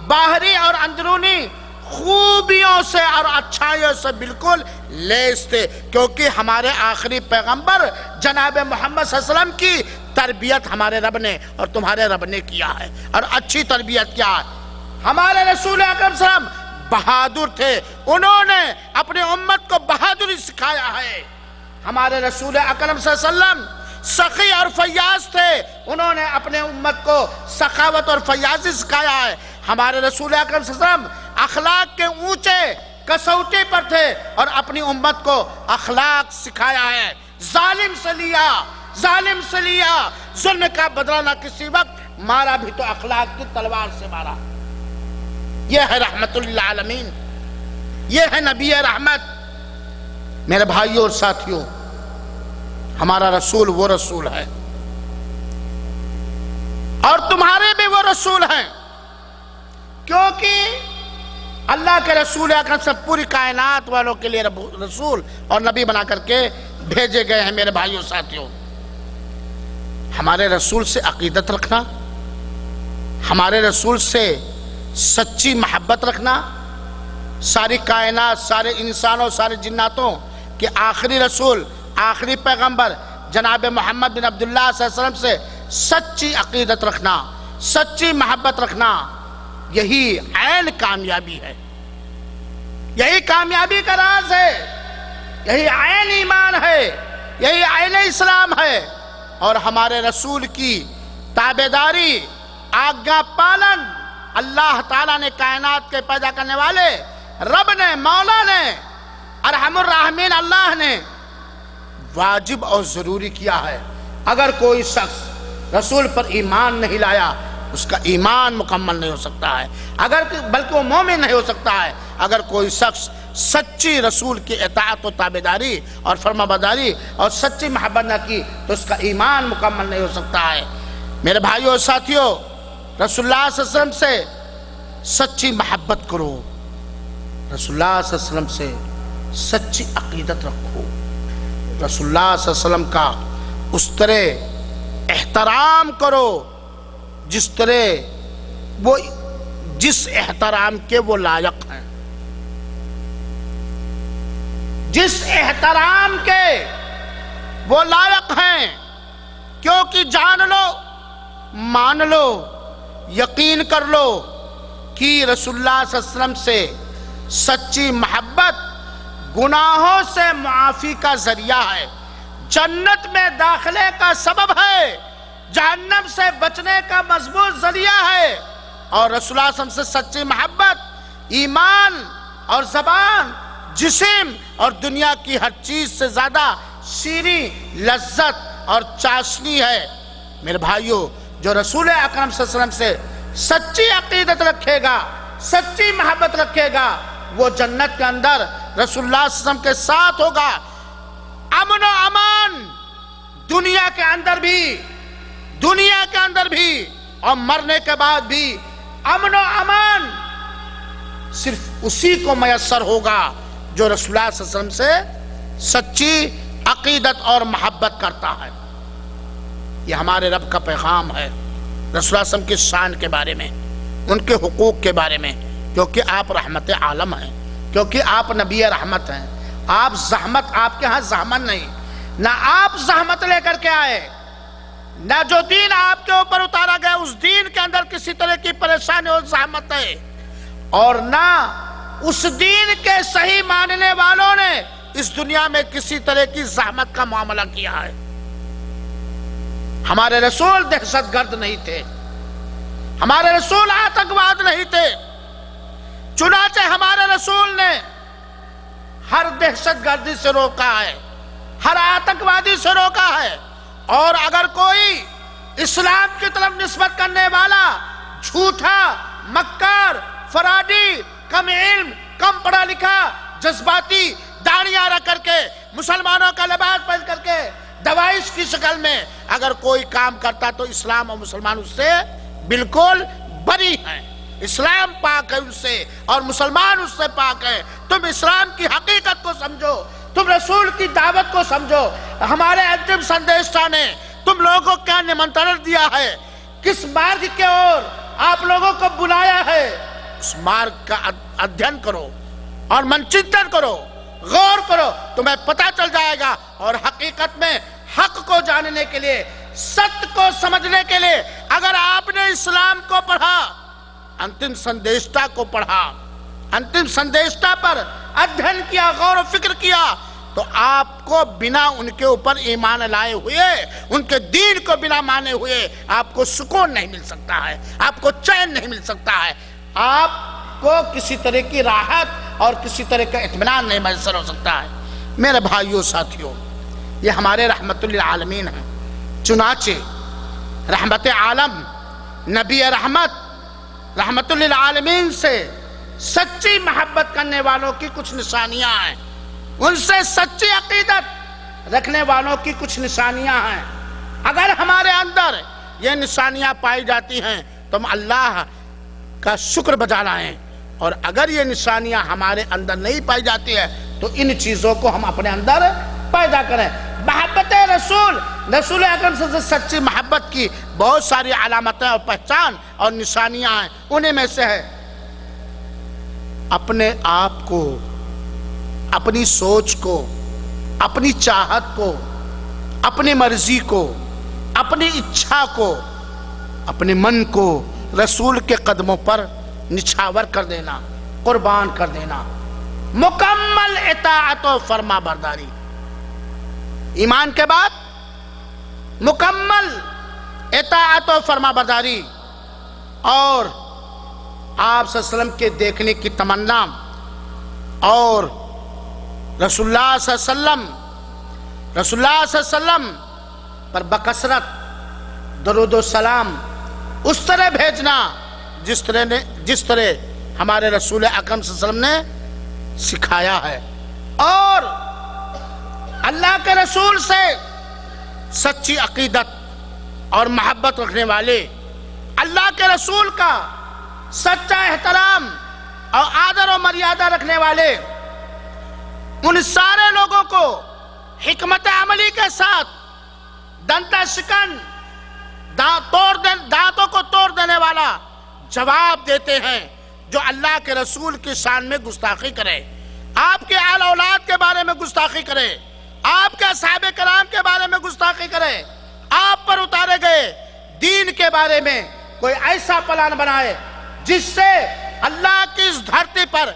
باہری اور اندرونی خوبیوں سے اور اچھائیوں سے بالکل لیس تھے، کیونکہ ہمارے آخری پیغمبر جناب محمد صلی اللہ علیہ وسلم کی تربیت ہمارے رب نے اور تمہارے رب نے کیا ہے، اور اچھی تربیت کیا ہے۔ ہمارے رسول اکرم صلی اللہ علیہ وسلم بہادر تھے، انہوں نے اپنی امت کو بہادری سکھایا ہے۔ ہمارے رسول اکرم صلی اللہ علیہ وسلم سخی اور فیاض تھے، انہوں نے اپنے امت کو سخاوت اور فیاضی سکھایا ہے۔ ہمارے رسول اکرم صلی اللہ علیہ وسلم اخلاق کے اونچے کسوٹی پر تھے اور اپنی امت کو اخلاق سکھایا ہے۔ ظالم سے لیا ظلم کا بدلہ نہ کسی وقت، مارا بھی تو اخلاق کی تلوار سے مارا۔ یہ ہے رحمت للعالمین، یہ ہے نبی رحمت۔ میرے بھائیوں اور ساتھیوں، ہمارا رسول وہ رسول ہے اور تمہارے بھی وہ رسول ہیں، کیونکہ اللہ کے رسول اکرم سے پوری کائنات والوں کے لیے رسول اور نبی بنا کر کے بھیجے گئے ہیں۔ میرے بھائیوں ساتھیوں، ہمارے رسول سے عقیدت رکھنا، ہمارے رسول سے سچی محبت رکھنا، ساری کائنات، سارے انسانوں، سارے جناتوں کے آخری رسول، آخری پیغمبر جناب محمد بن عبداللہ صلی اللہ علیہ وسلم سے سچی عقیدت رکھنا، سچی محبت رکھنا، یہی عین کامیابی ہے، یہی کامیابی کا راز ہے، یہی عین ایمان ہے، یہی عین اسلام ہے۔ اور ہمارے رسول کی تابعداری، آگیا پالن اللہ تعالیٰ نے کائنات کے پیدا کرنے والے رب نے، مولا نے، ارحم الراحمین اللہ نے واجب اور ضروری کیا ہے۔ اگر کوئی شخص رسول پر ایمان نہیں لایا، اس کا ایمان مکمل نہیں ہو سکتا ہے، بلکہ وہ مومن نہیں ہو سکتا ہے۔ اگر کوئی شخص سچی رسول کی اطاعت و تابعداری اور فرمانبرداری اور سچی محبت نہ کی تو اس کا ایمان مکمل نہیں ہو سکتا ہے۔ میرے بھائیوں اور ساتھیوں، رسول اللہ صلی اللہ علیہ وسلم سے سچی محبت کرو، رسول اللہ صلی اللہ علیہ وسلم سے سچی عقیدت رکھو، رسول اللہ صلی اللہ علیہ وسلم کا اس طرح احترام کرو جس طرح وہ جس احترام کے وہ لائق ہیں، جس احترام کے وہ لائق ہیں، کیونکہ جان لو، مان لو، یقین کر لو کہ رسول اللہ صلی اللہ علیہ وسلم سے سچی محبت گناہوں سے معافی کا ذریعہ ہے، جنت میں داخلے کا سبب ہے، جہنم سے بچنے کا مضبوط ذریعہ ہے۔ اور رسول اللہ صلی اللہ علیہ وسلم سے سچی محبت ایمان اور زبان، جسم اور دنیا کی ہر چیز سے زیادہ شیریں لذت اور چاشنی ہے۔ میرے بھائیوں، جو رسول اکرم صلی اللہ علیہ وسلم سے سچی عقیدت رکھے گا، سچی محبت رکھے گا، وہ جنت کے اندر رسول اللہ صلی اللہ علیہ وسلم کے ساتھ ہوگا۔ امن و امان دنیا کے اندر بھی اور مرنے کے بعد بھی امن و امان صرف اسی کو میسر ہوگا جو رسول اللہ صلی اللہ علیہ وسلم سے سچی عقیدت اور محبت کرتا ہے۔ یہ ہمارے رب کا پیغام ہے رسول اللہ صلی اللہ علیہ وسلم کی شان کے بارے میں، ان کے حقوق کے بارے میں، کیونکہ آپ رحمت عالم ہیں، کیونکہ آپ نبی رحمت ہیں۔ آپ کے ہاں زحمت نہیں، نہ آپ زحمت لے کر کے آئے، نہ جو دین آپ کے اوپر اتارا گیا اس دین کے اندر کسی طرح کی پریشانی اور زحمت ہے، اور نہ اس دین کے صحیح ماننے والوں نے اس دنیا میں کسی طرح کی زحمت کا معاملہ کیا ہے۔ ہمارے رسول دہشت گرد نہیں تھے، ہمارے رسول آتنکواد نہیں تھے، چنانچہ ہمارے رسول نے ہر دہشت گردی سے روکا ہے، ہر آتنکوادی سے روکا ہے، اور اگر کوئی اسلام کی طرف نسبت کرنے والا جھوٹا، مکار، فرادی، کم علم، کم پڑھا لکھا، جذباتی، داڑیاں رکھ کر کے، مسلمانوں کا لباس پہن کر کے، دوائش کی شکل میں اگر کوئی کام کرتا تو اسلام اور مسلمان اس سے بالکل بری ہیں۔ اسلام پاک ہے ان سے اور مسلمان اس سے پاک ہے۔ تم اسلام کی حقیقت کو سمجھو، تم رسول کی دعوت کو سمجھو۔ ہمارے انتم سندیشٹا نے تم لوگوں کو کیا نمنترن دیا ہے، کس مارگ کے اور آپ لوگوں کو بلایا ہے، اس مارگ کا ادھین کرو اور منچنتن کرو، غور کرو، تمہیں پتہ چل جائے گا۔ اور حقیقت میں حق کو جاننے کے لیے، ست کو سمجھنے کے لیے اگر آپ نے اسلام کو پڑھا، انتم سندیشتا کو پڑھا، انتم سندیشتا پر ادھین کیا، غور و فکر کیا، تو آپ کو بنا ان کے اوپر ایمان لائے ہوئے، ان کے دین کو بنا مانے ہوئے آپ کو سکون نہیں مل سکتا ہے، آپ کو چین نہیں مل سکتا ہے، آپ کو کسی طرح کی راحت اور کسی طرح کا اطمینان نہیں میسر ہو سکتا ہے۔ میرے بھائیوں ساتھیوں، یہ ہمارے رحمت للعالمین ہیں، چنانچہ رحمت عالم نبی رحمت رحمت للعالمین سے سچی محبت کرنے والوں کی کچھ نشانیاں ہیں، ان سے سچی عقیدت رکھنے والوں کی کچھ نشانیاں ہیں۔ اگر ہمارے اندر یہ نشانیاں پائی جاتی ہیں تو ہم اللہ کا شکر بجا لائیں، اور اگر یہ نشانیاں ہمارے اندر نہیں پائی جاتی ہے تو ان چیزوں کو ہم اپنے اندر پیدا کریں۔ محبت رسول، رسول اکرم صلی اللہ علیہ وسلم سے سچی محبت کی بہت ساری علامتیں اور پہچان اور نشانیاں ہیں، انہیں میں سے ہے اپنے آپ کو، اپنی سوچ کو، اپنی چاہت کو، اپنی مرضی کو، اپنی اچھا کو، اپنے من کو رسول کے قدموں پر نچھاور کر دینا، قربان کر دینا، مکمل اطاعت و فرما برداری۔ ایمان کے بعد مکمل اطاعت و فرما برداری، اور آپ صلی اللہ علیہ وسلم کے دیکھنے کی تمنا، اور رسول اللہ صلی اللہ علیہ وسلم رسول اللہ صلی اللہ علیہ وسلم پر بکثرت درود و سلام اس طرح بھیجنا جس طرح ہمارے رسول اکرم صلی اللہ علیہ وسلم نے سکھایا ہے، اور اللہ کے رسول سے سچی عقیدت اور محبت رکھنے والے، اللہ کے رسول کا سچا احترام اور آدر و مریادہ رکھنے والے، ان سارے لوگوں کو حکمت عملی کے ساتھ دنتا شکن، دانتوں کو توڑ دینے والا جواب دیتے ہیں جو اللہ کے رسول کی شان میں گستاخی کرے، آپ کے آل اولاد کے بارے میں گستاخی کرے، آپ کے اصحاب کرام کے بارے میں گستاخی کرے، آپ پر اتارے گئے دین کے بارے میں کوئی ایسا پلان بنائے جس سے اللہ کی اس دھرتی پر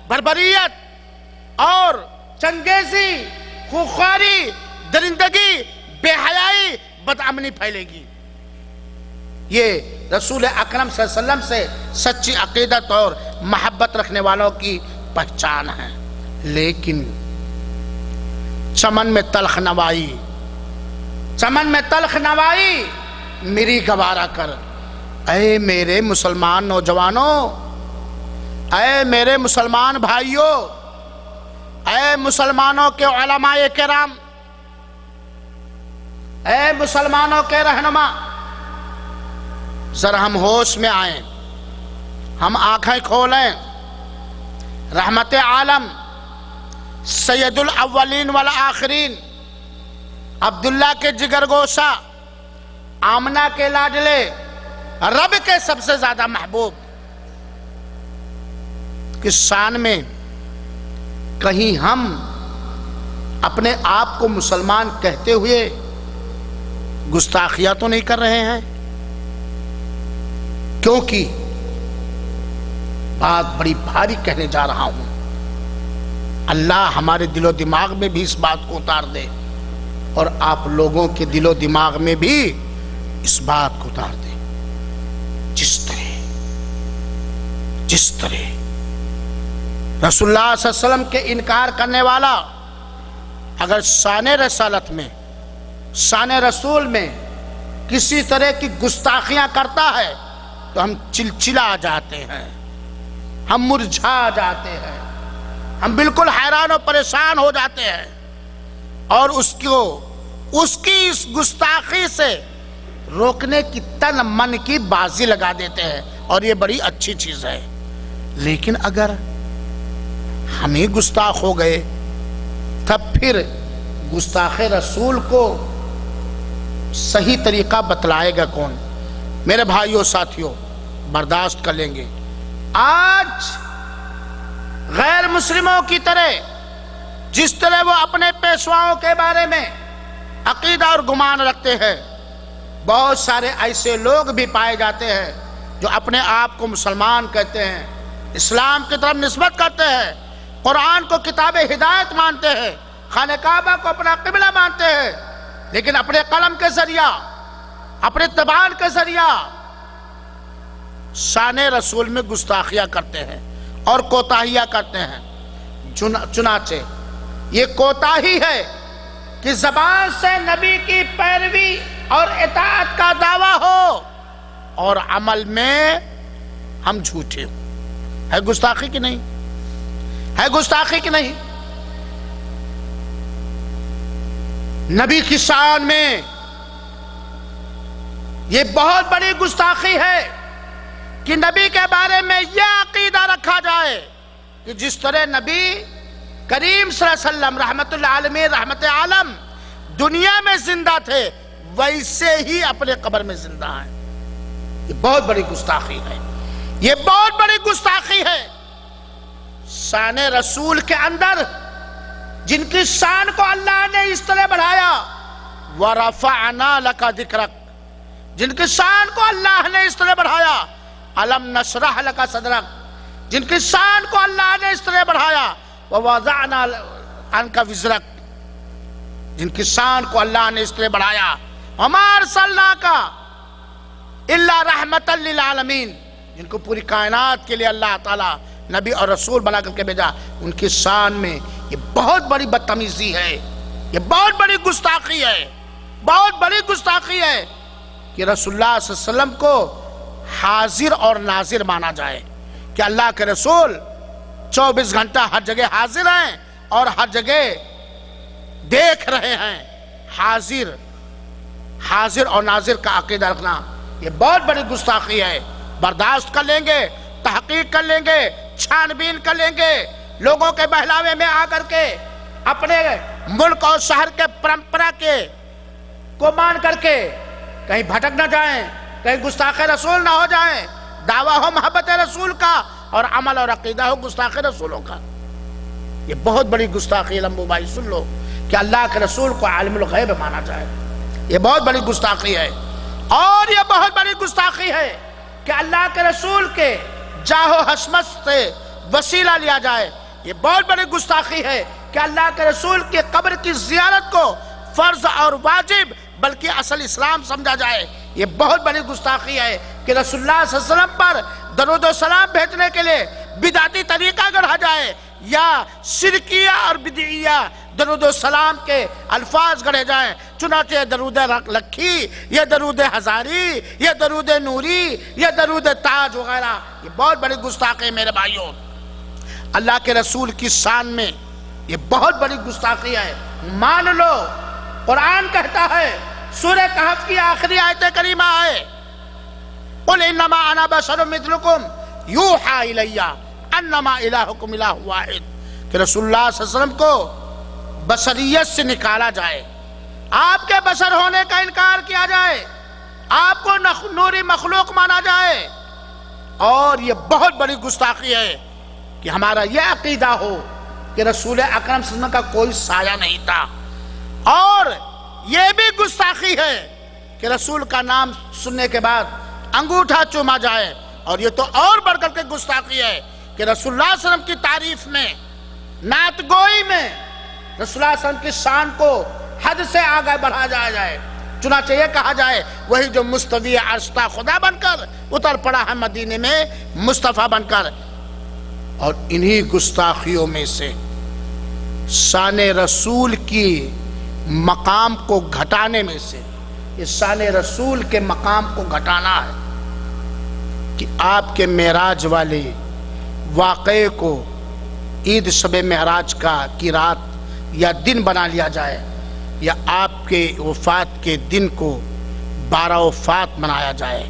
بربریت اور چنگیزی، خوخاری، درندگی، بے حیائی، بدامنی پھیلے گی۔ یہ رسول اکرم صلی اللہ علیہ وسلم سے سچی عقیدت اور محبت رکھنے والوں کی پہچان ہے۔ لیکن چمن میں تلخ نوائی میری گوارا کر، اے میرے مسلمان نوجوانوں، اے میرے مسلمان بھائیوں، اے مسلمانوں کے علماء کرام، اے مسلمانوں کے رہنما، ذرا ہم ہوش میں آئیں، ہم آنکھیں کھولیں۔ رحمت عالم سید الاولین والآخرین، عبداللہ کے جگر گوشہ، آمنہ کے لاڈلے، رب کے سب سے زیادہ محبوب کی شان میں کہیں ہم اپنے آپ کو مسلمان کہتے ہوئے گستاخیاں تو نہیں کر رہے ہیں؟ کیونکہ بات بڑی بھاری کہنے جا رہا ہوں، اللہ ہمارے دل و دماغ میں بھی اس بات کو اتار دے، اور آپ لوگوں کے دل و دماغ میں بھی اس بات کو اتار دے۔ جس طرح رسول اللہ صلی اللہ علیہ وسلم کے انکار کرنے والا اگر شان رسالت میں، شان رسول میں کسی طرح کی گستاخیاں کرتا ہے تو ہم چلچلا جاتے ہیں، ہم مرجھا جاتے ہیں، ہم بالکل حیران و پریشان ہو جاتے ہیں، اور اس کی اس گستاخی سے روکنے کی تن من کی بازی لگا دیتے ہیں، اور یہ بڑی اچھی چیز ہے۔ لیکن اگر ہم ہی گستاخ ہو گئے تب پھر گستاخ رسول کو صحیح طریقہ بتلائے گا کون؟ میرے بھائیوں ساتھیوں، برداشت کر لیں گے، آج غیر مسلموں کی طرح جس طرح وہ اپنے پیشواؤں کے بارے میں عقیدہ اور گمان رکھتے ہیں، بہت سارے ایسے لوگ بھی پائے جاتے ہیں جو اپنے آپ کو مسلمان کہتے ہیں، اسلام کی طرف نسبت کرتے ہیں، قرآن کو کتاب ہدایت مانتے ہیں، خانہ کعبہ کو اپنا قبلہ مانتے ہیں، لیکن اپنے قلم کے ذریعہ، اپنے زبان کے ذریعہ شان رسول میں گستاخیاں کرتے ہیں اور کوتاہیاں کرتے ہیں۔ چنانچہ یہ کوتاہی ہے کہ زبان سے نبی کی پیروی اور اطاعت کا دعویٰ ہو اور عمل میں ہم جھوٹے ہوں۔ ہے گستاخی کی نہیں؟ ہے گستاخی کی نہیں؟ نبی کی شان میں یہ بہت بڑی گستاخی ہے کہ نبی کے بارے میں یہ عقیدہ رکھا جائے کہ جس طرح نبی کریم صلی اللہ علیہ وسلم رحمت العالمین رحمت عالم دنیا میں زندہ تھے، ویسے ہی اپنے قبر میں زندہ ہیں۔ یہ بہت بڑی گستاخی ہے، یہ بہت بڑی گستاخی ہے۔ شان رسول کے اندر جن کی شان کو اللہ نے اس طرح بڑھایا، وَرَفَعْنَا لَكَ ذِكْرَكَ، جن کی شان کو اللہ نے اس طرح بڑھایا، أَلَمْ نَشْرَحْ لَكَ صَدْرَكَ، جن کی شان کو اللہ نے اس طرح بڑھایا، وَوَضَعْنَا عَنْكَ وِزْرَكَ، جن کی شان کو اللہ نے اس طرح بڑھایا، وَمَا أَرْسَلْنَاكَ إِلَّا رَحْمَةً لِلْعَالَمِينَ، جن کو پوری کائنات کے لیے اللہ تعالیٰ نبی اور رسول بنا کر کے بھیجا۔ ان کی شان میں یہ بہت بڑی بدتمیزی ہے، یہ بہت بڑی گستاخی ہے، بہت بڑی گستاخی ہے کہ رسول اللہ صلی اللہ علیہ وسلم کو حاضر اور ناظر مانا جائے، کہ اللہ کے رسول 24 گھنٹہ ہر جگہ حاضر ہیں اور ہر جگہ دیکھ رہے ہیں۔ حاضر اور ناظر کا عقیدہ رکھنا یہ بہت بڑی گستاخی ہے۔ برداشت کر لیں گے، تحقیق کر لیں گے، چھان بین کر لیں گے، لوگوں کے بہلاوے میں آ کر کے اپنے ملک اور شہر کے پرمپرا کے کو مان کر کے کہیں بھٹک نہ جائیں، کہیں گستاخ رسول نہ ہو جائیں۔ دعویٰ ہو محبت رسول کا اور عمل اور عقیدہ ہو گستاخ رسولوں کا۔ یہ بہت بڑی گستاخی ہے، لمبو بھائی سن لو، کہ اللہ کے رسول کو عالم الغیب مانا جائے، یہ بہت بڑی گستاخی ہے۔ اور یہ بہت بڑی گستاخی ہے کہ اللہ کے رسول کے جاہ و حشمت سے وسیلہ لیا جائے، یہ بہت بڑی گستاخی ہے کہ اللہ کے رسول کی قبر کی زیارت کو فرض اور واجب بلکہ اصل اسلام سمجھا جائے، یہ بہت بڑی گستاخی ہے کہ رسول اللہ صلی اللہ علیہ وسلم پر درود و سلام بھیجنے کے لیے بدعتی طریقہ گڑھا جائے یا شرکیہ اور بدعیہ درود و سلام کے الفاظ گڑھے جائیں، چنانچہ یہ درود لکھی، یہ درود ہزاری، یہ درود نوری، یہ درود تاج وغیرہ، یہ بہت بڑی گستاخی ہے میرے بھائیوں۔ اللہ کے رسول کی شان میں یہ بہت بڑی گستاخی ہے، مان لو۔ قرآن کہتا ہے، سورہ کہف کی آخری آیت کریمہ ہے، قُلْ إِنَّمَا أَنَا بَشَرٌ مِثْلُكُمْ يُوحَىٰ إِلَيَّ أَنَّمَا إِلَٰهُكُمْ إِلَٰهٌ وَاحِدٌ، کہ رسول اللہ صلی اللہ علیہ وسلم کو بشریت سے نکالا جائے، آپ کے بشر ہونے کا انکار کیا جائے، آپ کو نوری مخلوق مانا جائے، اور یہ بہت بڑی گستاخی ہے کہ ہمارا یہ عقیدہ ہو کہ رسول اکرم صلی اللہ علیہ وسلم کا کوئی سایہ نہیں تھا۔ اور یہ بھی گستاخی ہے کہ رسول کا نام سننے کے بعد انگوٹھا چوما جائے، اور یہ تو اور بڑھ کر کے گستاخی ہے کہ رسول اللہ صلی اللہ علیہ وسلم کی تعریف میں، نعت گوئی میں رسول اللہ صلی اللہ علیہ وسلم کی شان کو حد سے آگے بڑھا جائے، چنانچہ یہ کہا جائے وہی جو مستوی عرش تھا خدا بن کر اتر پڑا ہے مدینے میں مصطفیٰ بن کر۔ اور انہی گستاخیوں میں سے شان رسول کی مقام کو گھٹانے میں سے، یہ شان رسول کے مقام کو گھٹانا ہے کہ آپ کے معراج والے واقعے کو عید شب معراج کی رات یا دن بنا لیا جائے، یا آپ کے وفات کے دن کو 12 وفات منایا جائے،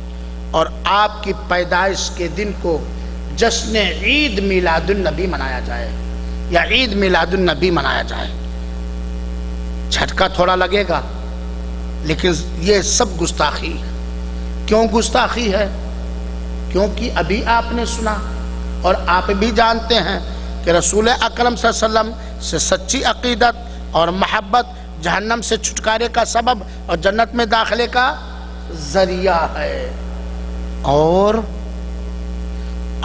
اور آپ کی پیدائش کے دن کو جشن عید میلاد النبی منایا جائے، یا عید میلاد النبی منایا جائے۔ جھٹکا تھوڑا لگے گا، لیکن یہ سب گستاخی ہے۔ کیوں گستاخی ہے؟ کیونکہ ابھی آپ نے سنا اور آپ بھی جانتے ہیں کہ رسول اکرم صلی اللہ علیہ وسلم سے سچی عقیدت اور محبت جہنم سے چھٹکارے کا سبب اور جنت میں داخلے کا ذریعہ ہے۔ اور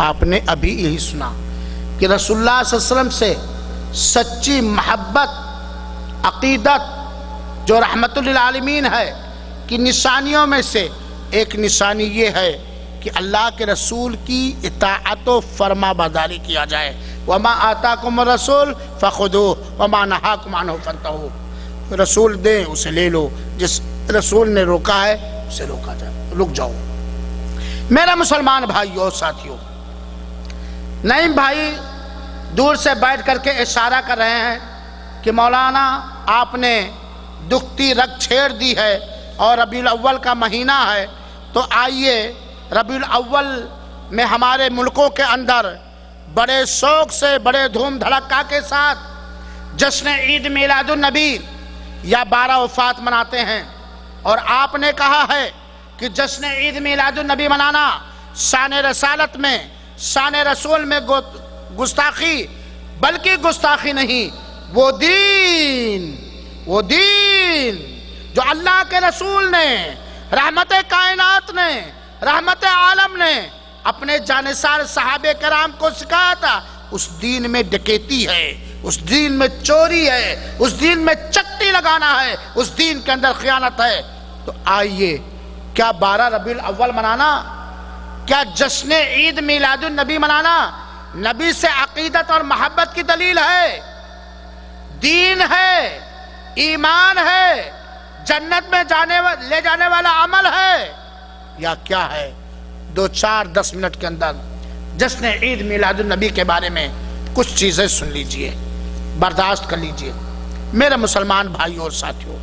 آپ نے ابھی یہی سنا کہ رسول اللہ صلی اللہ علیہ وسلم سے سچی محبت عقیدت جو رحمت للعالمین ہے کہ نشانیوں میں سے ایک نشانی یہ ہے کہ اللہ کے رسول کی اطاعت و فرما برداری کیا جائے۔ وَمَا آتَاكُمُ الرَّسُولُ فَخُذُوهُ وَمَا نَهَاكُمْ عَنْهُ فَانْتَهُوا، رسول دیں اسے لے لو، جس رسول نے روکا ہے اسے روکا جائے، رک جاؤ۔ میرا مسلمان بھائیو اور ساتھیو، نعیم بھائی دور سے بیٹھ کر کے اشارہ کر رہے ہیں کہ مولانا آپ نے دکھتی رگ چھیڑ دی ہے اور ربیع الاول کا مہینہ ہے، تو آئیے ربیع الاول میں ہمارے ملکوں کے اندر بڑے شوق سے بڑے دھوم دھڑکا کے ساتھ جشن عید میلاد النبی یا 12 وفات مناتے ہیں۔ اور آپ نے کہا ہے کہ جشن عید میلاد النبی منانا شان رسالت میں، شان رسول میں گستاخی، بلکہ گستاخی نہیں، وہ دین جو اللہ کے رسول نے، رحمت کائنات نے، رحمت عالم نے اپنے جانثار صحابہ کرام کو سکھایا تھا، اس دین میں ڈکیتی ہے، اس دین میں چوری ہے، اس دین میں چکٹی لگانا ہے، اس دین کے اندر خیانت ہے۔ تو آئیے، کیا 12 ربیع الاول منانا، کیا جشن عید میلاد النبی منانا نبی سے عقیدت اور محبت کی دلیل ہے، دین ہے، ایمان ہے، جنت میں لے جانے والا عمل ہے، یا کیا ہے؟ 2-4-10 منٹ کے اندر جشن عید میلاد النبی کے بارے میں کچھ چیزیں سن لیجئے، برداشت کر لیجئے میرے مسلمان بھائیوں اور ساتھیوں۔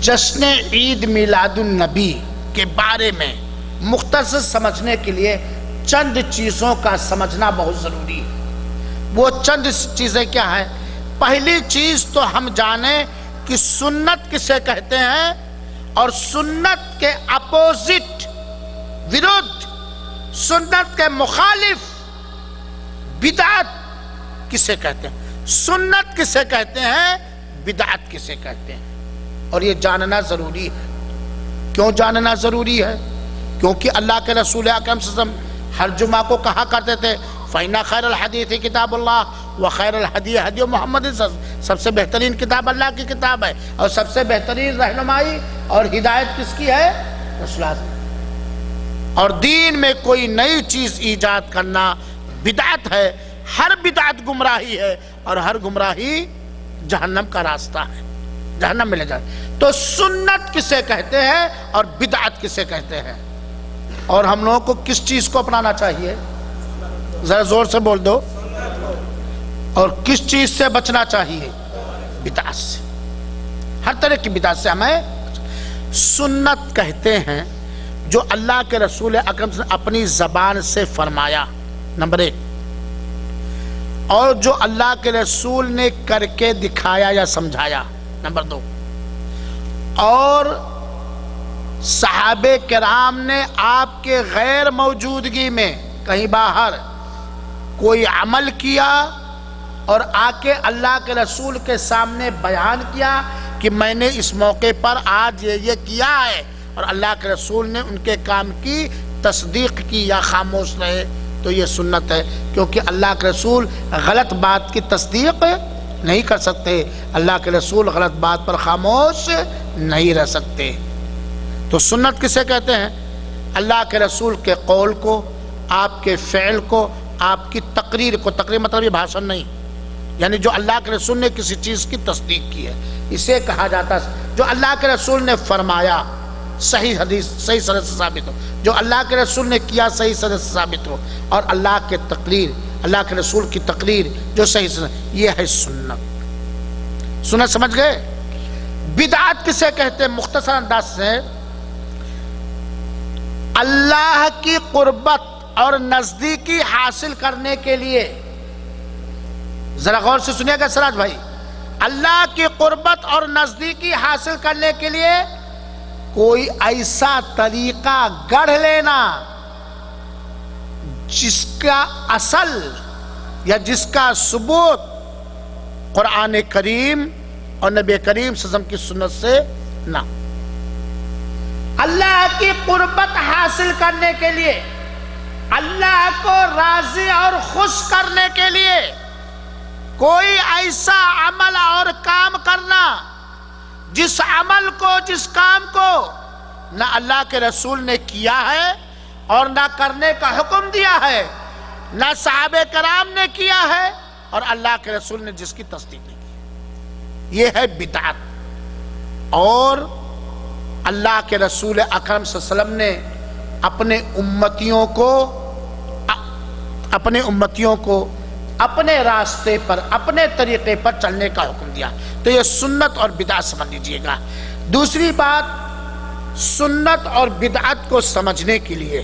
جشن عید میلاد النبی کے بارے میں مختصر سمجھنے کے لیے چند چیزوں کا سمجھنا بہت ضروری ہے۔ وہ چند چیزیں کیا ہیں؟ پہلی چیز تو ہم جانیں کہ سنت کسے کہتے ہیں، اور سنت کے اپوزٹ، ورد، سنت کے مخالف بدعت کسے کہتے ہیں، سنت کسے کہتے ہیں، بدعت کسے کہتے ہیں، اور یہ جاننا ضروری ہے۔ کیوں جاننا ضروری ہے؟ کیونکہ اللہ کے رسول اکرم صلی اللہ علیہ وسلم ہر جمعہ کو کہا کرتے تھے فَإِنَّ خَيْرَ الْحَدِيثِ كِتَابُ اللَّهِ وَخَيْرَ الْهَدِيِ هَدْيُ مُحَمَّدٍ، سب سے بہترین کتاب اللہ کی کتاب ہے، اور سب سے بہترین رہنمائی اور ہدایت کس کی ہے؟ رسول اللہ۔ اور دین میں کوئی نئی چیز ایجاد کرنا بدعت ہے، ہر بدعت گمراہی ہے، اور ہر گمراہی جہنم کا راستہ ہے، جہنم میں لے جائے۔ تو سنت کسے کہتے ہیں اور بدعت کسے کہتے ہیں؟ اور ہم لوگوں کو کس چیز کو اپنانا چاہیے؟ ذرا زور سے بول دو۔ اور کس چیز سے بچنا چاہیے؟ بدعت سے، ہر طرح کی بدعت سے ہمیں۔ سنت کہتے ہیں جو اللہ کے رسول اکرم نے اپنی زبان سے فرمایا، نمبر 1، اور جو اللہ کے رسول نے کر کے دکھایا یا سمجھایا، نمبر 2، اور صحابہ کرام نے آپ کے غیر موجودگی میں کہیں باہر کوئی عمل کیا اور آ کے اللہ کے رسول کے سامنے بیان کیا کہ میں نے اس موقع پر آج یہ کیا ہے، اور اللہ کے رسول نے ان کے کام کی تصدیق کی یا خاموش رہے، تو یہ سنت ہے۔ کیونکہ اللہ کے رسول غلط بات کی تصدیق نہیں کر سکتے، اللہ کے رسول غلط بات پر خاموش نہیں رہ سکتے۔ تو سنت کسے کہتے ہیں؟ اللہ کے رسول کے قول کو، آپ کے فعل کو، آپ کی تقریر کو، تقریر مطلب یہ بھاشن نہیں، یعنی جو اللہ کے رسول نے کسی چیز کی تصدیق کی ہے، اسے کہا جاتا ہے جو اللہ کے رسول نے فرمایا صحیح حدیث صحیح سند سے ثابت ہو، جو اللہ کے رسول نے کیا صحیح سند سے ثابت ہو، اور اللہ کے تقریر، اللہ کے رسول کی تقریر جو صحیح سند، یہ ہے سنت۔ سنت سمجھ گئے؟ بدعت کسے کہتے ہیں؟ مختصر انداز سے اللہ کی قربت اور نزدیکی حاصل کرنے کے لیے، ذرا غور سے سنیے گا سراج بھائی، اللہ کی قربت اور نزدیکی حاصل کرنے کے لیے کوئی ایسا طریقہ گڑھ لینا جس کا اصل یا جس کا ثبوت قرآن کریم اور نبی کریم صلی اللہ علیہ وسلم کی سنت سے نہ. اللہ کی قربت حاصل کرنے کے لیے، اللہ کو راضی اور خوش کرنے کے لیے کوئی ایسا عمل اور کام کرنا جس عمل کو، جس کام کو نہ اللہ کے رسول نے کیا ہے اور نہ کرنے کا حکم دیا ہے، نہ صحابہ کرام نے کیا ہے اور اللہ کے رسول نے جس کی تصدیق نہیں کی، یہ ہے بدعت. اور اللہ کے رسول اکرم صلی اللہ علیہ وسلم نے اپنے امتیوں کو اپنے راستے پر، اپنے طریقے پر چلنے کا حکم دیا. تو یہ سنت اور بدعت سمجھ لیجئے گا. دوسری بات، سنت اور بدعت کو سمجھنے کے لیے،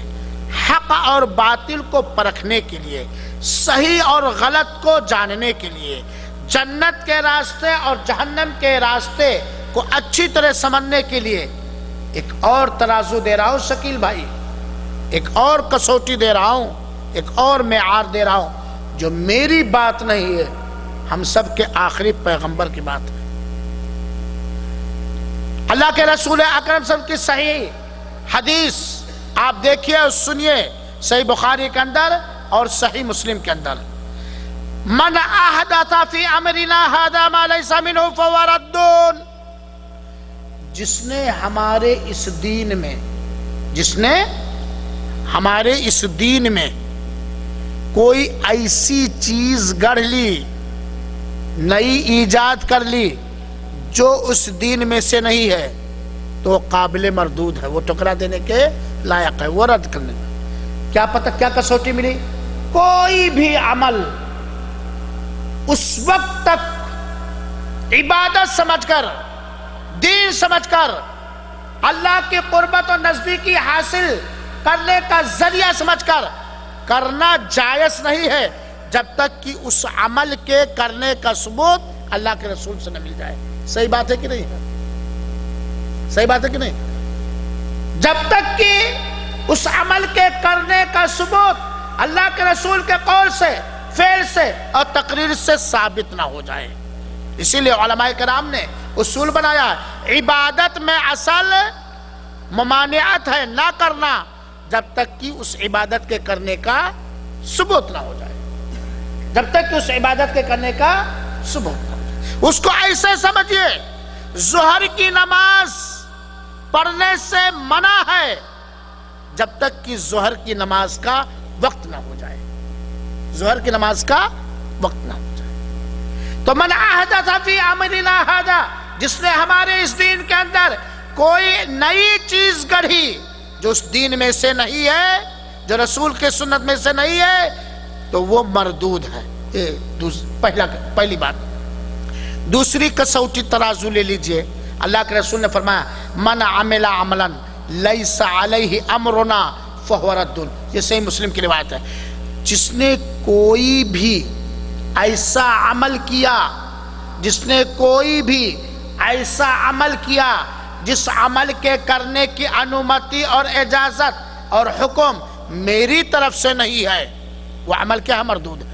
حق اور باطل کو پرکھنے کے لیے، صحیح اور غلط کو جاننے کے لیے، جنت کے راستے اور جہنم کے راستے کو اچھی طرح سمجھنے کے لیے ایک اور ترازو دے رہا ہوں شکیل بھائی، ایک اور کسوٹی دے رہا ہوں، ایک اور معیار دے رہا ہوں، جو میری بات نہیں ہے، ہم سب کے آخری پیغمبر کی بات ہے. اللہ کے رسول اکرم صلی اللہ علیہ وسلم کی صحیح حدیث آپ دیکھیے اور سنیے، صحیح بخاری کے اندر اور صحیح مسلم کے اندر، من احدث فی امرنا ھذا ما لیس منہ فہو رد. جس نے ہمارے اس دین میں کوئی ایسی چیز گڑھ لی، نئی ایجاد کر لی جو اس دین میں سے نہیں ہے، تو وہ قابل مردود ہے، وہ ٹکرا دینے کے لائق ہے، وہ رد کرنے میں. کیا پتہ کیا کسوٹی ملی؟ کوئی بھی عمل اس وقت تک عبادت سمجھ کر، دین سمجھ کر، اللہ کی قربت اور نزدیکی حاصل کرنے کا ذریعہ سمجھ کر کرنا جائز نہیں ہے جب تک کہ اس عمل کے کرنے کا ثبوت اللہ کے رسول سے نہ مل جائے. صحیح بات ہے کہ نہیں؟ صحیح بات ہے کہ نہیں؟ جب تک کہ اس عمل کے کرنے کا ثبوت اللہ کے رسول کے قول سے، فعل سے اور تقریر سے ثابت نہ ہو جائے. اسی لیے علماء کرام نے اصول بنایا، عبادت میں اصل ممانعت ہے نہ کرنا جب تک کہ اس عبادت کے کرنے کا ثبوت نہ ہو جائے. جب تک کہ اس عبادت کے کرنے کا ثبوت نہ ہو جائے. اس کو ایسے سمجھیے، ظہر کی نماز پڑھنے سے منع ہے جب تک کہ ظہر کی نماز کا وقت نہ ہو جائے. ظہر کی نماز کا وقت نہ ہو جائے. تو من احدث فی امرنا ھذا، جس نے ہمارے اس دین کے اندر کوئی نئی چیز گڑھی جو اس دین میں سے نہیں ہے، جو رسول کے سنت میں سے نہیں ہے، تو وہ مردود ہے. پہلی بات. دوسری کسوٹی ترازو لے لیجئے. اللہ کے رسول نے فرمایا، من عمل عملا لیس علیہ امرنا فہو رد. یہ صحیح مسلم کی روایت ہے. جس نے کوئی بھی ایسا عمل کیا، جس نے کوئی بھی ایسا عمل کیا جس عمل کے کرنے کی انومتی اور اجازت اور حکم میری طرف سے نہیں ہے، وہ عمل کیا ہے؟ مردود ہے.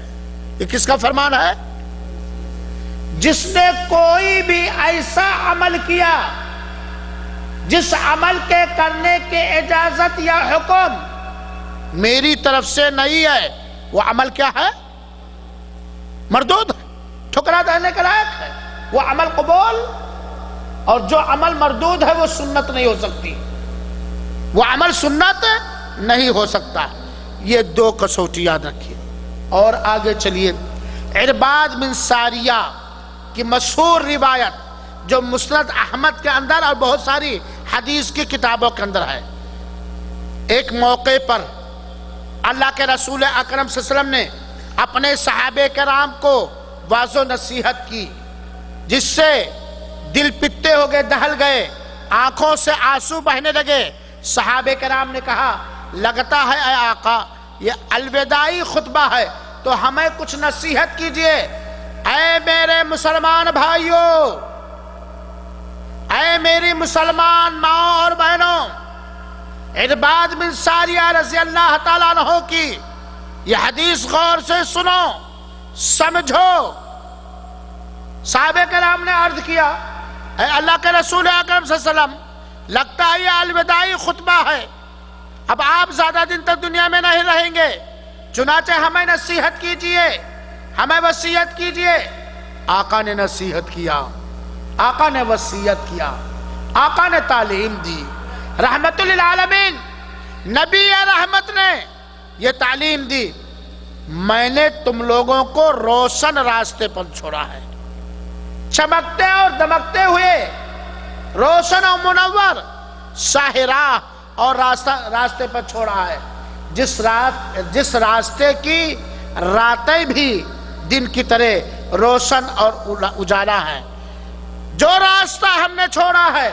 یہ کس کا فرمان ہے؟ جس نے کوئی بھی ایسا عمل کیا جس عمل کے کرنے کی اجازت یا حکم میری طرف سے نہیں ہے، وہ عمل کیا ہے؟ مردود ہے، ٹھکرا دینے کے لائق ہے. وہ عمل قبول، اور جو عمل مردود ہے وہ سنت نہیں ہو سکتی، وہ عمل سنت نہیں ہو سکتا. یہ دو کسوٹی یاد رکھیے. اور آگے چلیے. عرباد بن ساریہ کی مشہور روایت جو مسند احمد کے اندر اور بہت ساری حدیث کی کتابوں کے اندر ہے. ایک موقع پر اللہ کے رسول اکرم صلی اللہ علیہ وسلم نے اپنے صحابہ کرام کو واعظ و نصیحت کی، جس سے دل پتے ہو گئے، دہل گئے، آنکھوں سے آنسو بہنے لگے. صحابہ کرام نے کہا، لگتا ہے اے آقا یہ الوداعی خطبہ ہے تو ہمیں کچھ نصیحت کیجئے. اے میرے مسلمان بھائیوں، اے میری مسلمان ماں اور بہنوں، عرباد بن ساریہ رضی اللہ تعالیٰ عنہ کی یہ حدیث غور سے سنو، سمجھو۔ صحابہ کرام نے عرض کیا اے اللہ کے رسول اکرم صلی اللہ علیہ وسلم، لگتا ہے یہ الوداعی خطبہ ہے، اب آپ زیادہ دن تک دنیا میں نہیں رہیں گے، چنانچہ ہمیں نصیحت کیجئے، ہمیں وصیت کیجئے۔ آقا نے نصیحت کیا، آقا نے وصیت کیا، آقا نے تعلیم دی۔ رحمت للعالمین نبی رحمت نے یہ تعلیم دی، میں نے تم لوگوں کو روشن راستے پر چھوڑا ہے، چمکتے اور دمکتے ہوئے، روشن اور منور شاہ راہ اور راستے پر چھوڑا ہے، جس راستے کی راتیں بھی دن کی طرح روشن اور اجالا ہے۔ جو راستہ ہم نے چھوڑا ہے،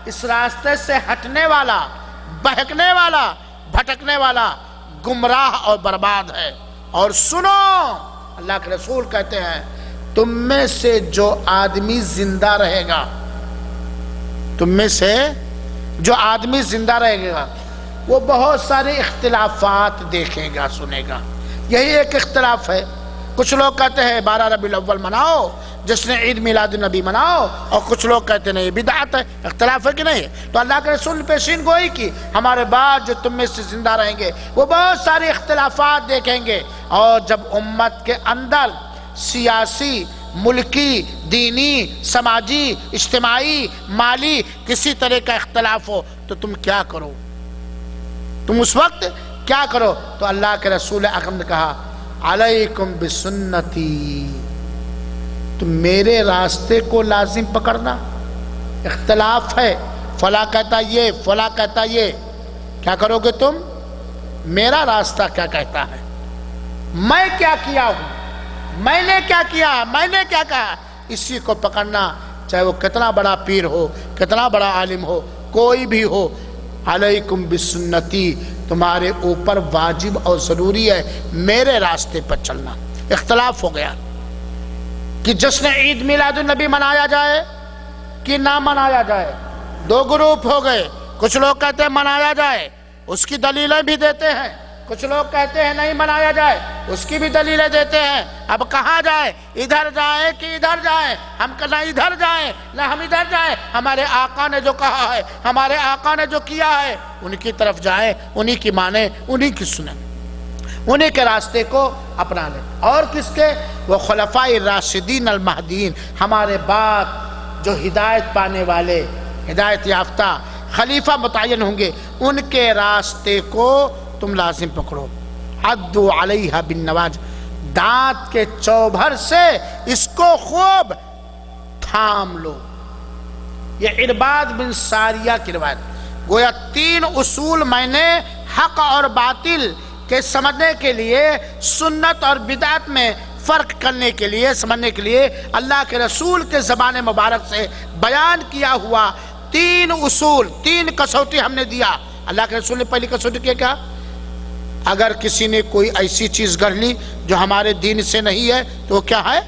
اس راستے سے ہٹنے والا، بہکنے والا، بھٹکنے والا گمراہ اور برباد ہے۔ اور سنو، اللہ کے رسول کہتے ہیں تم میں سے جو آدمی زندہ رہے گا، تم میں سے جو آدمی زندہ رہے گا، وہ بہت سارے اختلافات دیکھے گا، سنے گا۔ یہی ایک اختلاف ہے، کچھ لوگ کہتے ہیں 12 ربیع الاول مناؤ، جس نے عید میلاد النبی مناؤ، اور کچھ لوگ کہتے ہیں یہ بدعت ہے۔ اختلاف ہے کہ نہیں؟ تو اللہ کے رسول نے پیشین گوئی کی، ہمارے بعد جو تم میں سے زندہ رہیں گے وہ بہت سارے اختلافات دیکھیں گے، اور جب امت کے اندر سیاسی، ملکی، دینی، سماجی، اجتماعی، مالی کسی طرح کا اختلاف ہو تو تم کیا کرو؟ تم اس وقت کیا کرو؟ تو اللہ کے رسول اکرم نے کہا علیکم بسنتی، تم میرے راستے کو لازم پکڑنا۔ اختلاف ہے، فلاں کہتا یہ، فلاں کہتا یہ، کیا کرو گے تم؟ میرا راستہ کیا کہتا ہے، میں کیا کیا ہوں، میں نے کیا کیا، میں نے کیا کہا، اسی کو پکڑنا، چاہے وہ کتنا بڑا پیر ہو، کتنا بڑا عالم ہو، کوئی بھی ہو۔ علیکم بسنتی، تمہارے اوپر واجب اور ضروری ہے میرے راستے پر چلنا۔ اختلاف ہو گیا کہ جشن عید میلاد النبی منایا جائے کہ نہ منایا جائے، دو گروپ ہو گئے۔ کچھ لوگ کہتے ہیں منایا جائے، اس کی دلیلیں بھی دیتے ہیں، کچھ لوگ کہتے ہیں نہیں منایا جائے، اس کی بھی دلیلیں دیتے ہیں۔ اب کہاں جائیں؟ ادھر جائیں کہ ادھر جائیں؟ ہم نہ ادھر جائیں نہ ہم ادھر جائیں، ہمارے آقا نے جو کہا ہے، ہمارے آقا نے جو کیا ہے، ان کی طرف جائیں، انہی کی مانیں، انہی کی سنیں، انہی کے راستے کو اپنا لیں۔ اور کس کے؟ وہ خلفائے راشدین المہدیین، ہمارے بعد جو ہدایت پانے والے، ہدایت یافتہ خلیفہ متعین ہوں گے، ان کے راستے کو تم لازم پکڑو۔ عدو علیہ بالنواج، دانت کے چوبھر سے اس کو خوب تھام لو۔ یہ عرباد بن ساریہ کی روایت۔ گویا 3 اصول میں نے حق اور باطل کے سمجھنے کے لیے، سنت اور بدعت میں فرق کرنے کے لیے، سمجھنے کے لیے اللہ کے رسول کے زبان مبارک سے بیان کیا ہوا 3 اصول، 3 کسوٹی ہم نے دیا۔ اللہ کے رسول نے پہلی کسوٹی کیا؟ اگر کسی نے کوئی ایسی چیز گڑھ لی جو ہمارے دین سے نہیں ہے تو وہ کیا ہے؟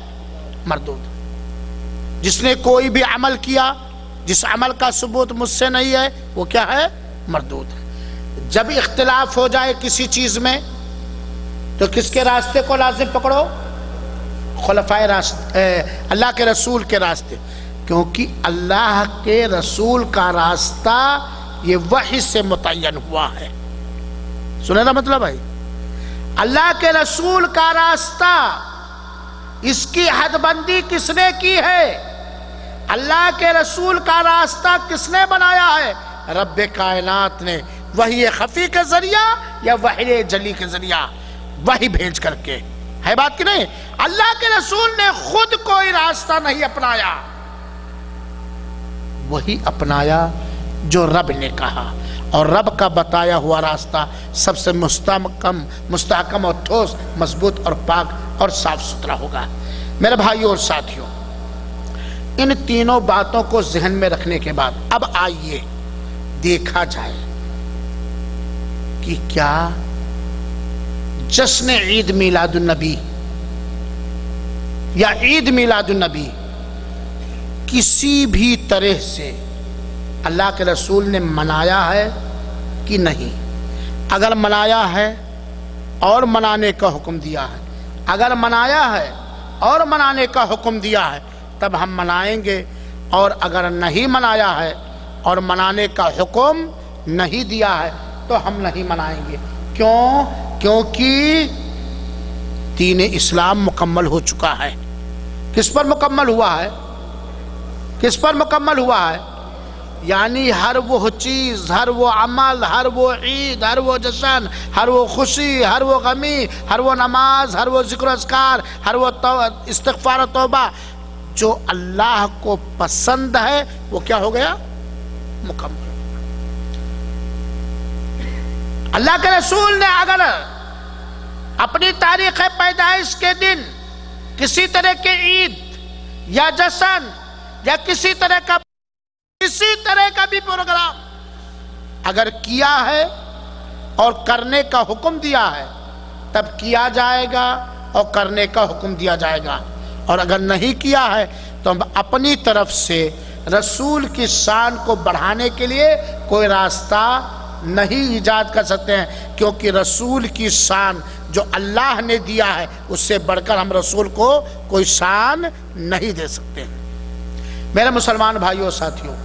مردود۔ جس نے کوئی بھی عمل کیا جس عمل کا ثبوت مجھ سے نہیں ہے وہ کیا ہے؟ مردود ہے۔ جب اختلاف ہو جائے کسی چیز میں تو کس کے راستے کو لازم پکڑو؟ خلفائے راشد، اللہ کے رسول کے راستے، کیونکہ اللہ کے رسول کا راستہ یہ وحی سے متعین ہوا ہے۔ سنے نا مطلب ہے؟ اللہ کے رسول کا راستہ، اس کی حد بندی کس نے کی ہے؟ اللہ کے رسول کا راستہ کس نے بنایا ہے؟ رب کائنات نے، وحی خفی کے ذریعہ یا وحی جلی کے ذریعہ، وحی بھیج کر کے۔ ہے بات کہ نہیں؟ اللہ کے رسول نے خود کوئی راستہ نہیں اپنایا، وہی اپنایا جو رب نے کہا، اور رب کا بتایا ہوا راستہ سب سے مستحکم اور ٹھوس، مضبوط اور پاک اور صاف ستھرا ہوگا۔ میرے بھائیوں اور ساتھیوں، ان تینوں باتوں کو ذہن میں رکھنے کے بعد اب آئیے دیکھا جائے کہ کیا جشن عید میلاد النبی یا عید میلاد النبی کسی بھی طرح سے اللہ کے رسول نے منایا ہے کہ نہیں؟ اگر منایا ہے اور منانے کا حکم دیا ہے۔ اگر منایا ہے اور منانے کا حکم دیا ہے تب ہم منائیں گے، اور اگر نہیں منایا ہے اور منانے کا حکم نہیں دیا ہے تو ہم نہیں منائیں گے۔ کیوں؟ کیونکہ دین اسلام مکمل ہو چکا ہے۔ کس پر مکمل ہوا ہے؟ کس پر مکمل ہوا ہے؟ یعنی ہر وہ چیز، ہر وہ عمل، ہر وہ عید، ہر وہ جشن، ہر وہ خوشی، ہر وہ غمی، ہر وہ نماز، ہر وہ ذکر و اذکار، ہر وہ استغفار و توبہ جو اللہ کو پسند ہے وہ کیا ہو گیا؟ مکمل۔ اللہ کے رسول نے اگر اپنی تاریخ پیدائش کے دن کسی طرح کے عید یا جشن یا کسی طرح کا بھی پروگرام اگر کیا ہے اور کرنے کا حکم دیا ہے تب کیا جائے گا اور کرنے کا حکم دیا جائے گا، اور اگر نہیں کیا ہے تو ہم اپنی طرف سے رسول کی شان کو بڑھانے کے لیے کوئی راستہ نہیں ایجاد کر سکتے ہیں، کیونکہ رسول کی شان جو اللہ نے دیا ہے اس سے بڑھ کر ہم رسول کو کوئی شان نہیں دے سکتے ہیں۔ میرے مسلمان بھائیوں اور ساتھیوں،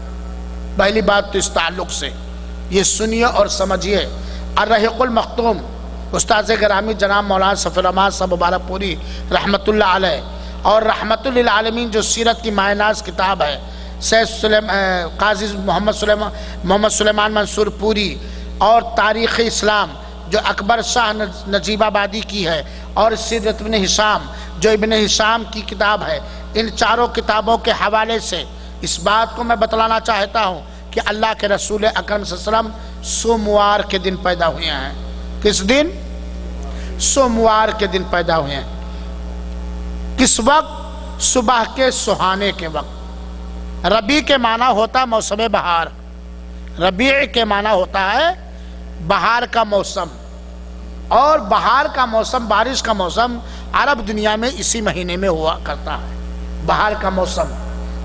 پہلی بات تو اس تعلق سے یہ سنیے اور سمجھیے، الرحیق المختوم استاذ گرامی جناب مولانا صفی الرحمن صاحب مبارک پوری رحمت اللہ علیہ، اور رحمت للعالمین جو سیرت کی مایہ ناز کتاب ہے، سید قاضی محمد سلیمان منصور پوری، اور تاریخ اسلام جو اکبر شاہ نجیب آبادی کی ہے، اور سیرت ابن ہشام جو ابن ہشام کی کتاب ہے، ان چاروں کتابوں کے حوالے سے اس بات کو میں بتلانا چاہتا ہوں کہ اللہ کے رسول اکرم صلی اللہ علیہ وسلم سوموار کے دن پیدا ہوئے ہیں۔ کس دن؟ سوموار کے دن پیدا ہوئے ہیں۔ کس وقت؟ صبح کے سہانے کے وقت۔ ربیع کے معنی ہوتا ہے موسم بہار، ربیع کے معنی ہوتا ہے بہار کا موسم، اور بہار کا موسم، بارش کا موسم عرب دنیا میں اسی مہینے میں ہوا کرتا ہے، بہار کا موسم۔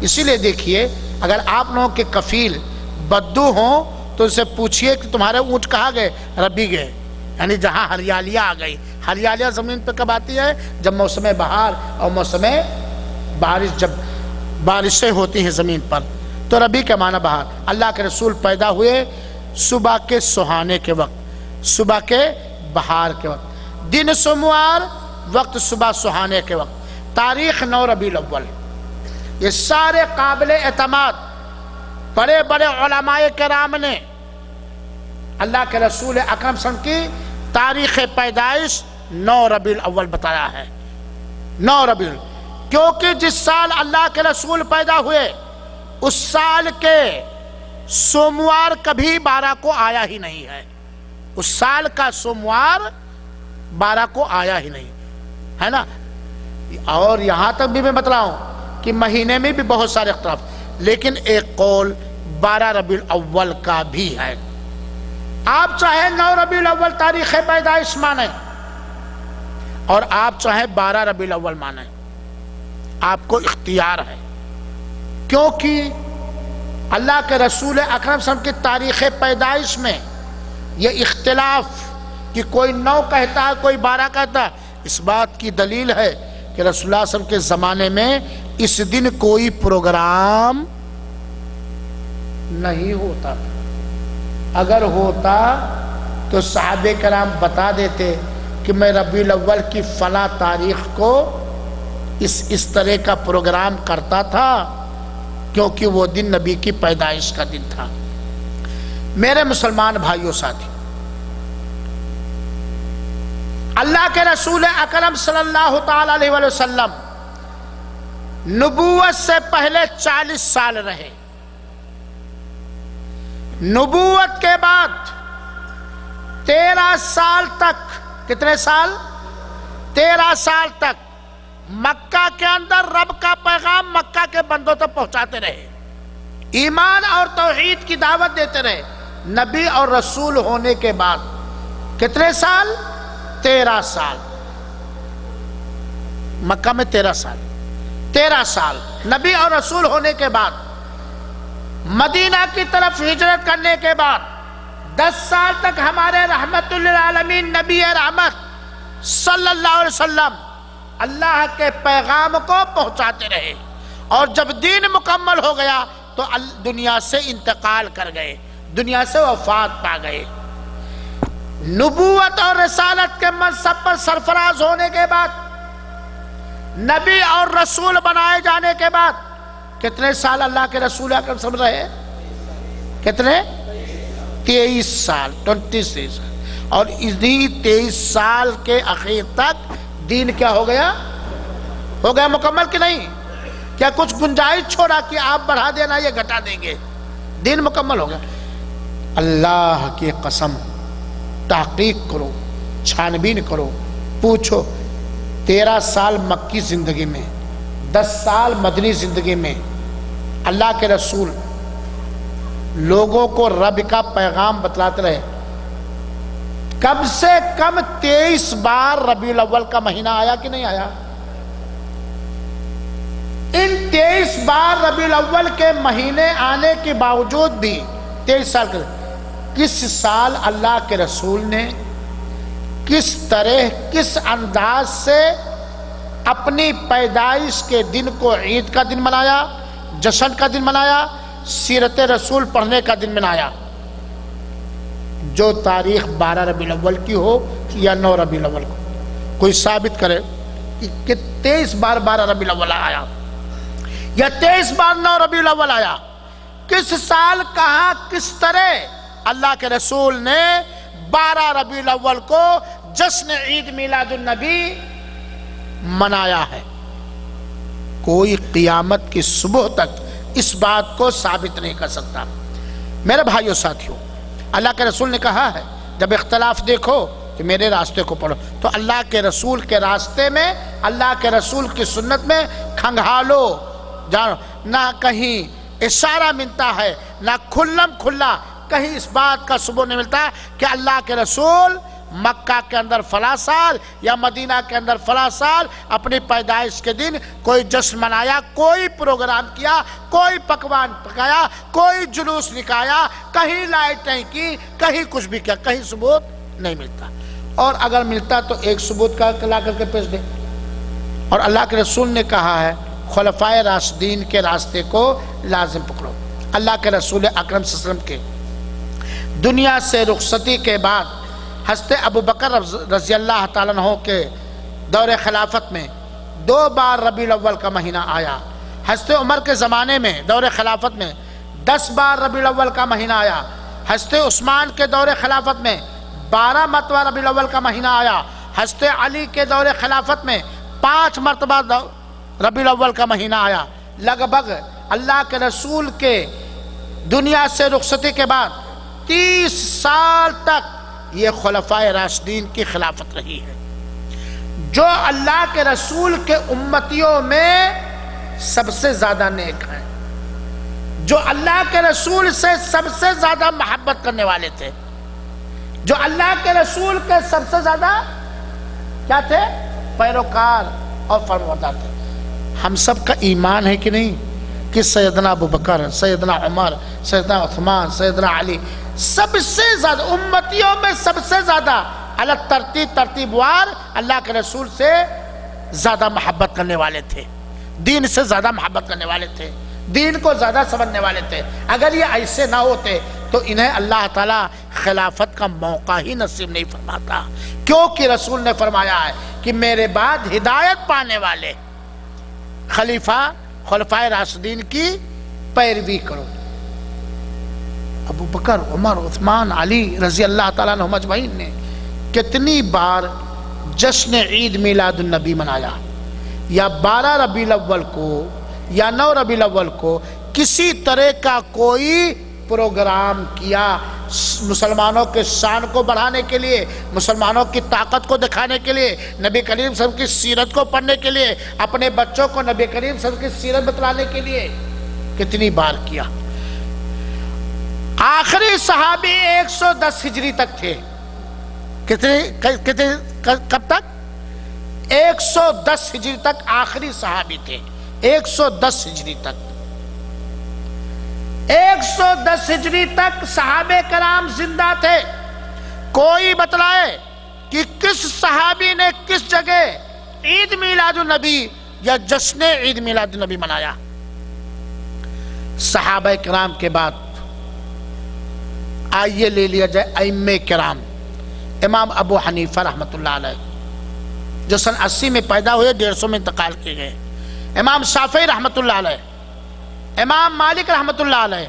اسی لیے دیکھیے، اگر آپ لوگوں کے کفیل بدو ہوں تو ان سے پوچھئے کہ تمہارے اونٹ کہاں گئے؟ ربیع گئے، یعنی جہاں ہریالیاں آ گئی۔ ہریالیاں زمین پہ کب آتی ہے؟ جب موسم بہار اور موسم بارش، جب بارشیں ہوتی ہیں زمین پر، تو ربیع کا معنی بہار۔ اللہ کے رسول پیدا ہوئے صبح کے سہانے کے وقت، صبح کے بہار کے وقت، دن سوموار، وقت صبح سہانے کے وقت، تاریخ 9 ربیع الاول۔ یہ سارے قابل اعتماد بڑے بڑے علماء کرام نے اللہ کے رسول اکرم صلی اللہ علیہ وسلم کی تاریخ پیدائش 9 ربیع الاول بتایا ہے۔ 9 ربیع، کیونکہ جس سال اللہ کے رسول پیدا ہوئے اس سال کے سوموار کبھی 12 کو آیا ہی نہیں ہے، اس سال کا سوموار 12 کو آیا ہی نہیں ہے نا۔ اور یہاں تک بھی میں بتلاؤں کہ مہینے میں بھی بہت سارے اختلاف، لیکن ایک قول 12 ربیع الاول کا بھی ہے۔ آپ چاہے 9 ربیع الاول تاریخ پیدائش مانیں اور آپ چاہے 12 ربیع الاول مانیں، آپ کو اختیار ہے، کیونکہ اللہ کے رسول اکرم صلی اللہ علیہ وسلم کی تاریخ پیدائش میں یہ اختلاف کہ کوئی 9 کہتا ہے کوئی 12 کہتا ہے، اس بات کی دلیل ہے کہ رسول اللہ صلی اللہ علیہ وسلم کے زمانے میں اس دن کوئی پروگرام نہیں ہوتا، اگر ہوتا تو صحابہ کرام بتا دیتے کہ میں ربیع الاول کی فلاں تاریخ کو اس طرح کا پروگرام کرتا تھا، کیونکہ وہ دن نبی کی پیدائش کا دن تھا۔ میرے مسلمان بھائیوں ساتھی، اللہ کے رسول اکرم صلی اللہ تعالی علیہ وسلم نبوت سے پہلے 40 سال رہے، نبوت کے بعد 13 سال تک، کتنے سال؟ 13 سال تک مکہ کے اندر رب کا پیغام مکہ کے بندوں تک پہنچاتے رہے، ایمان اور توحید کی دعوت دیتے رہے۔ نبی اور رسول ہونے کے بعد کتنے سال؟ 13 سال، مکہ میں 13 سال، 13 سال نبی اور رسول ہونے کے بعد، مدینہ کی طرف ہجرت کرنے کے بعد 10 سال تک ہمارے رحمت للعالمین نبی رحمت صلی اللہ علیہ وسلم اللہ کے پیغام کو پہنچاتے رہے، اور جب دین مکمل ہو گیا تو دنیا سے انتقال کر گئے، دنیا سے وفات پا گئے۔ نبوت اور رسالت کے منصب پر سرفراز ہونے کے بعد، نبی اور رسول بنائے جانے کے بعد کتنے سال اللہ کے رسول اکرم صلی اللہ علیہ وسلم رہے؟ کتنے؟ 23 سال، 23 سال۔ اور اسی 23 سال کے اخیر تک دین کیا ہو گیا؟ ہو گیا مکمل کہ نہیں؟ کیا کچھ گنجائش چھوڑا کہ آپ بڑھا دینا یہ گھٹا دیں گے؟ دین مکمل ہو گیا۔ اللہ کی قسم، تحقیق کرو، چھانبین کرو، پوچھو 13 سال مکی زندگی میں، 10 سال مدنی زندگی میں اللہ کے رسول لوگوں کو رب کا پیغام بتلاتے رہے۔ کم سے کم 23 بار ربیع الاول کا مہینہ آیا کہ نہیں آیا؟ ان 23 بار ربیع الاول کے مہینے آنے کے باوجود بھی 23 سال کے کس سال اللہ کے رسول نے کس طرح، کس انداز سے اپنی پیدائش کے دن کو عید کا دن منایا، جشن کا دن منایا، سیرت رسول پڑھنے کا دن منایا؟ جو تاریخ 12 ربیع الاول کی ہو یا 9 ربیع الاول کو، کوئی ثابت کرے کہ 23 بار 12 ربیع الاول آیا یا 23 بار 9 ربیع الاول آیا؟ کس سال، کہاں، کس طرح اللہ کے رسول نے 12 ربیع الاول کو جشن عید میلاد النبی منایا ہے؟ کوئی قیامت کی صبح تک اس بات کو ثابت نہیں کر سکتا۔ میرے بھائیو ساتھیو، اللہ کے رسول نے کہا ہے جب اختلاف دیکھو کہ میرے راستے کو پڑھو، تو اللہ کے رسول کے راستے میں، اللہ کے رسول کی سنت میں کھنگالو جانو، نہ کہیں اشارہ ملتا ہے، نہ کھلم کھلا کہیں اس بات کا ثبوت نہیں ملتا کہ اللہ کے رسول مکہ کے اندر فلاں سال یا مدینہ کے اندر فلاں سال اپنی پیدائش کے دن کوئی جشن منایا، کوئی پروگرام کیا، کوئی پکوان پکایا، کوئی جلوس نکایا، کہیں لائٹ نہیں کی، کہیں کچھ بھی کیا، کہیں ثبوت نہیں ملتا۔ اور اگر ملتا تو ایک ثبوت کا لا کر کے پیش دے۔ اور اللہ کے رسول نے کہا ہے خلفائے راشدین کے راستے کو لازم پکڑو۔ اللہ کے رسول اکرم صلی اللہ علیہ وسلم کے دنیا سے رخصتی کے بعد حضرت ابو بکر رضی اللہ تعالیٰ عنہ کے دور خلافت میں 2 بار ربیع الاول کا مہینہ آیا۔ حضرت عمر کے زمانے میں دور خلافت میں 10 بار ربیع الاول کا مہینہ آیا۔ حضرت عثمان کے دور خلافت میں 12 مرتبہ ربیع الاول کا مہینہ آیا۔ حضرت علی کے دور خلافت میں 5 مرتبہ ربیع الاول کا مہینہ آیا۔ لگ بھگ اللہ کے رسول کے دنیا سے رخصتی کے بعد 30 سال تک یہ خلفائے راشدین کی خلافت رہی ہے، جو اللہ کے رسول کے امتیوں میں سب سے زیادہ نیک ہیں، جو اللہ کے رسول سے سب سے زیادہ محبت کرنے والے تھے، جو اللہ کے رسول کے سب سے زیادہ کیا تھے؟ پیروکار اور فرمانبردار تھے۔ ہم سب کا ایمان ہے کہ نہیں کہ سیدنا ابو بکر، سیدنا عمر، سیدنا عثمان، سیدنا علی سب سے زیادہ امتیوں میں سب سے زیادہ اللہ ترتیب وار اللہ کے رسول سے زیادہ محبت کرنے والے تھے، دین سے زیادہ محبت کرنے والے تھے، دین کو زیادہ سمجھنے والے تھے۔ اگر یہ ایسے نہ ہوتے تو انہیں اللہ تعالیٰ خلافت کا موقع ہی نصیب نہیں فرماتا، کیونکہ رسول نے فرمایا ہے کہ میرے بعد ہدایت پانے والے خلفائے راشدین کی پیروی کرو۔ ابو بکر، عمر، عثمان، علی رضی اللہ تعالیٰ عنہم اجمعین نے کتنی بار جشن عید میلاد النبی منایا، یا 12 ربیع الاول کو یا 9 ربیع الاول کو کسی طرح کا کوئی پروگرام کیا مسلمانوں کے شان کو بڑھانے کے لیے، مسلمانوں کی طاقت کو دکھانے کے لیے، نبی کریم صلی اللہ علیہ وسلم کی سیرت کو پڑھنے کے لیے، اپنے بچوں کو نبی کریم صلی اللہ علیہ وسلم کی سیرت بتلانے کے لیے کتنی بار کیا۔ آخری صحابی 110 ہجری تک تھے۔ کب تک؟ 110 ہجری تک آخری صحابی تھے، 110 ہجری تک۔ 110 ہجری تک صحابہ کرام زندہ تھے۔ کوئی بتلائے کہ کس صحابی نے کس جگہ عید میلاد النبی یا جشن عید میلاد النبی منایا؟ صحابہ کرام کے بعد آئیے لے لیا جائے ائمہ کرام. امام ابو حنیفہ رحمۃ اللہ علیہ جو سن 80 میں پیدا ہوئے 150 میں انتقال کیے گئے. امام شافعی رحمۃ اللہ علیہ، امام مالک رحمۃ اللہ علیہ،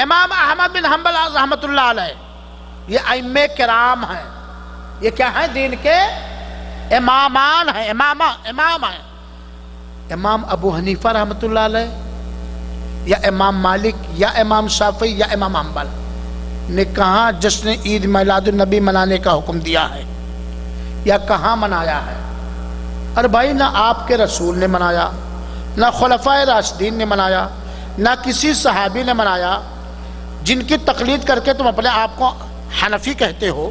امام احمد بن حنبل رحمۃ اللہ علیہ، یہ ائمہ کرام ہیں. یہ کیا ہیں؟ دین کے امامان ہیں، امام ہیں. امام ابو حنیفہ رحمۃ اللہ علیہ یا امام مالک یا امام شافعی یا امام حنبل نے کہاں جشن عید میلاد النبی منانے کا حکم دیا ہے یا کہاں منایا ہے؟ اور بھائی نہ آپ کے رسول نے منایا، نہ خلفائے راشدین نے منایا، نہ کسی صحابی نے منایا. جن کی تقلید کر کے تم اپنے آپ کو حنفی کہتے ہو،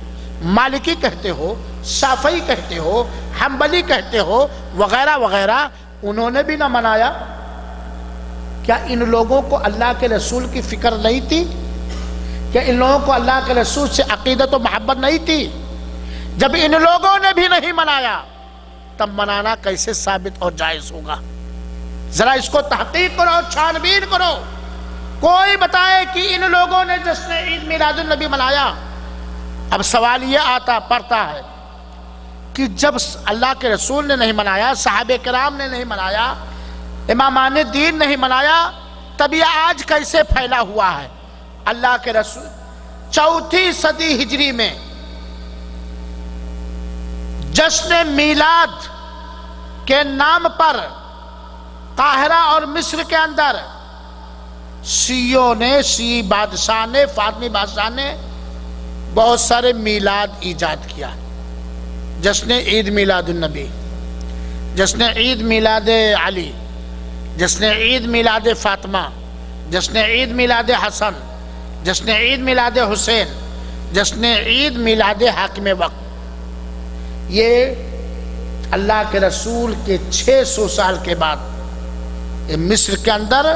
مالکی کہتے ہو، شافعی کہتے ہو، حنبلی کہتے ہو وغیرہ وغیرہ، انہوں نے بھی نہ منایا. کیا ان لوگوں کو اللہ کے رسول کی فکر نہیں تھی؟ کیا ان لوگوں کو اللہ کے رسول سے عقیدت و محبت نہیں تھی؟ جب ان لوگوں نے بھی نہیں منایا تب منانا کیسے ثابت اور جائز ہوگا؟ ذرا اس کو تحقیق کرو، چھانبین کرو. کوئی بتائے کہ ان لوگوں نے جشن عید میلاد النبی منایا. اب سوال یہ پڑتا ہے کہ جب اللہ کے رسول نے نہیں منایا، صحابہ کرام نے نہیں منایا، امامان دین نہیں منایا، تب یہ آج کیسے پھیلا ہوا ہے؟ اللہ کے رسول 4 صدی ہجری میں جشن میلاد کے نام پر قاہرہ اور مصر کے اندر شیعی بادشاہ نے، فاطمی بادشاہ نے بہت سارے میلاد ایجاد کیا. جشن عید میلاد النبی، جشن عید میلاد علی، جشن عید میلاد فاطمہ، جشن عید میلاد حسن، جشن عید میلاد حسین، جشن عید میلاد حاکم وقت. یہ اللہ کے رسول کے 600 سال کے بعد مصر کے اندر،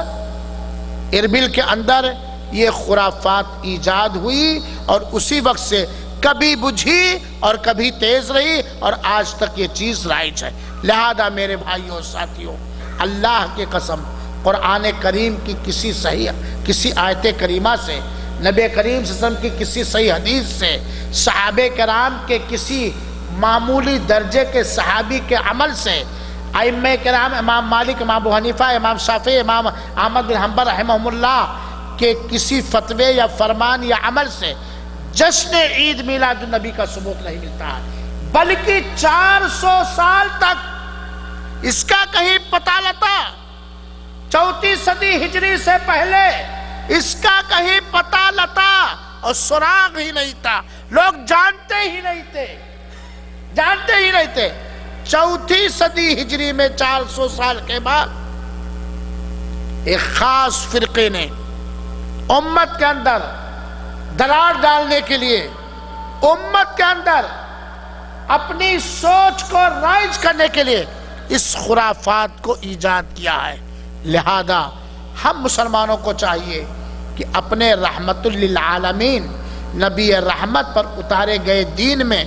اربل کے اندر یہ خرافات ایجاد ہوئی اور اسی وقت سے کبھی بجھی اور کبھی تیز رہی اور آج تک یہ چیز رائج ہے. لہذا میرے بھائیوں اور ساتھیوں، اللہ کی قسم قرآن کریم کی کسی آیت کریمہ سے، نبی کریم صلی اللہ علیہ وسلم کی کسی صحیح حدیث سے، صحابہ کرام کے کسی معمولی درجے کے صحابی کے عمل سے، ائمہ کرام امام مالک، امام ابو حنیفہ، امام شافعی، امام احمد بن حنبل رحمہم اللہ کے کسی فتوے یا فرمان یا عمل سے جشن عید میلاد النبی کا ثبوت نہیں ملتا ہے. بلکہ 400 سال تک اس کا کہیں پتہ لتا، 4 صدی ہجری سے پہلے اس کا کہیں پتہ لتا اور سراغ ہی نہیں تھا. لوگ جانتے ہی نہیں تھے. 4 صدی ہجری میں 400 سال کے بعد ایک خاص فرقے نے امت کے اندر دراڑ ڈالنے کے لیے، امت کے اندر اپنی سوچ کو رائج کرنے کے لیے اس خرافات کو ایجاد کیا ہے. لہذا ہم مسلمانوں کو چاہیے کہ اپنے رحمت للعالمین نبی رحمت پر اتارے گئے دین میں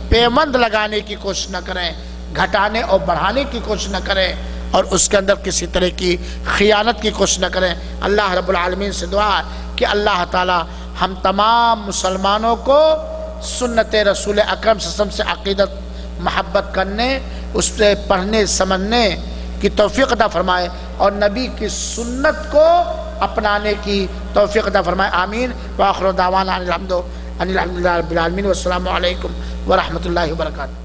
پیوند لگانے کی کوشش نہ کریں، گھٹانے اور بڑھانے کی کوشش نہ کریں اور اس کے اندر کسی طرح کی خیانت کی کوشش نہ کریں. اللہ رب العالمین سے دعا ہے کہ اللہ تعالی ہم تمام مسلمانوں کو سنت رسول اکرم صلی اللہ علیہ وسلم سے عقیدت محبت کرنے، اس سے پڑھنے سمجھنے کی توفیق عطا فرمائے اور نبی کی سنت کو اپنانے کی توفیق عطا فرمائے. آمین. وآخر دعوانا الحمدللہ رب العالمین والسلام علیکم ورحمۃ اللہ وبرکاتہ.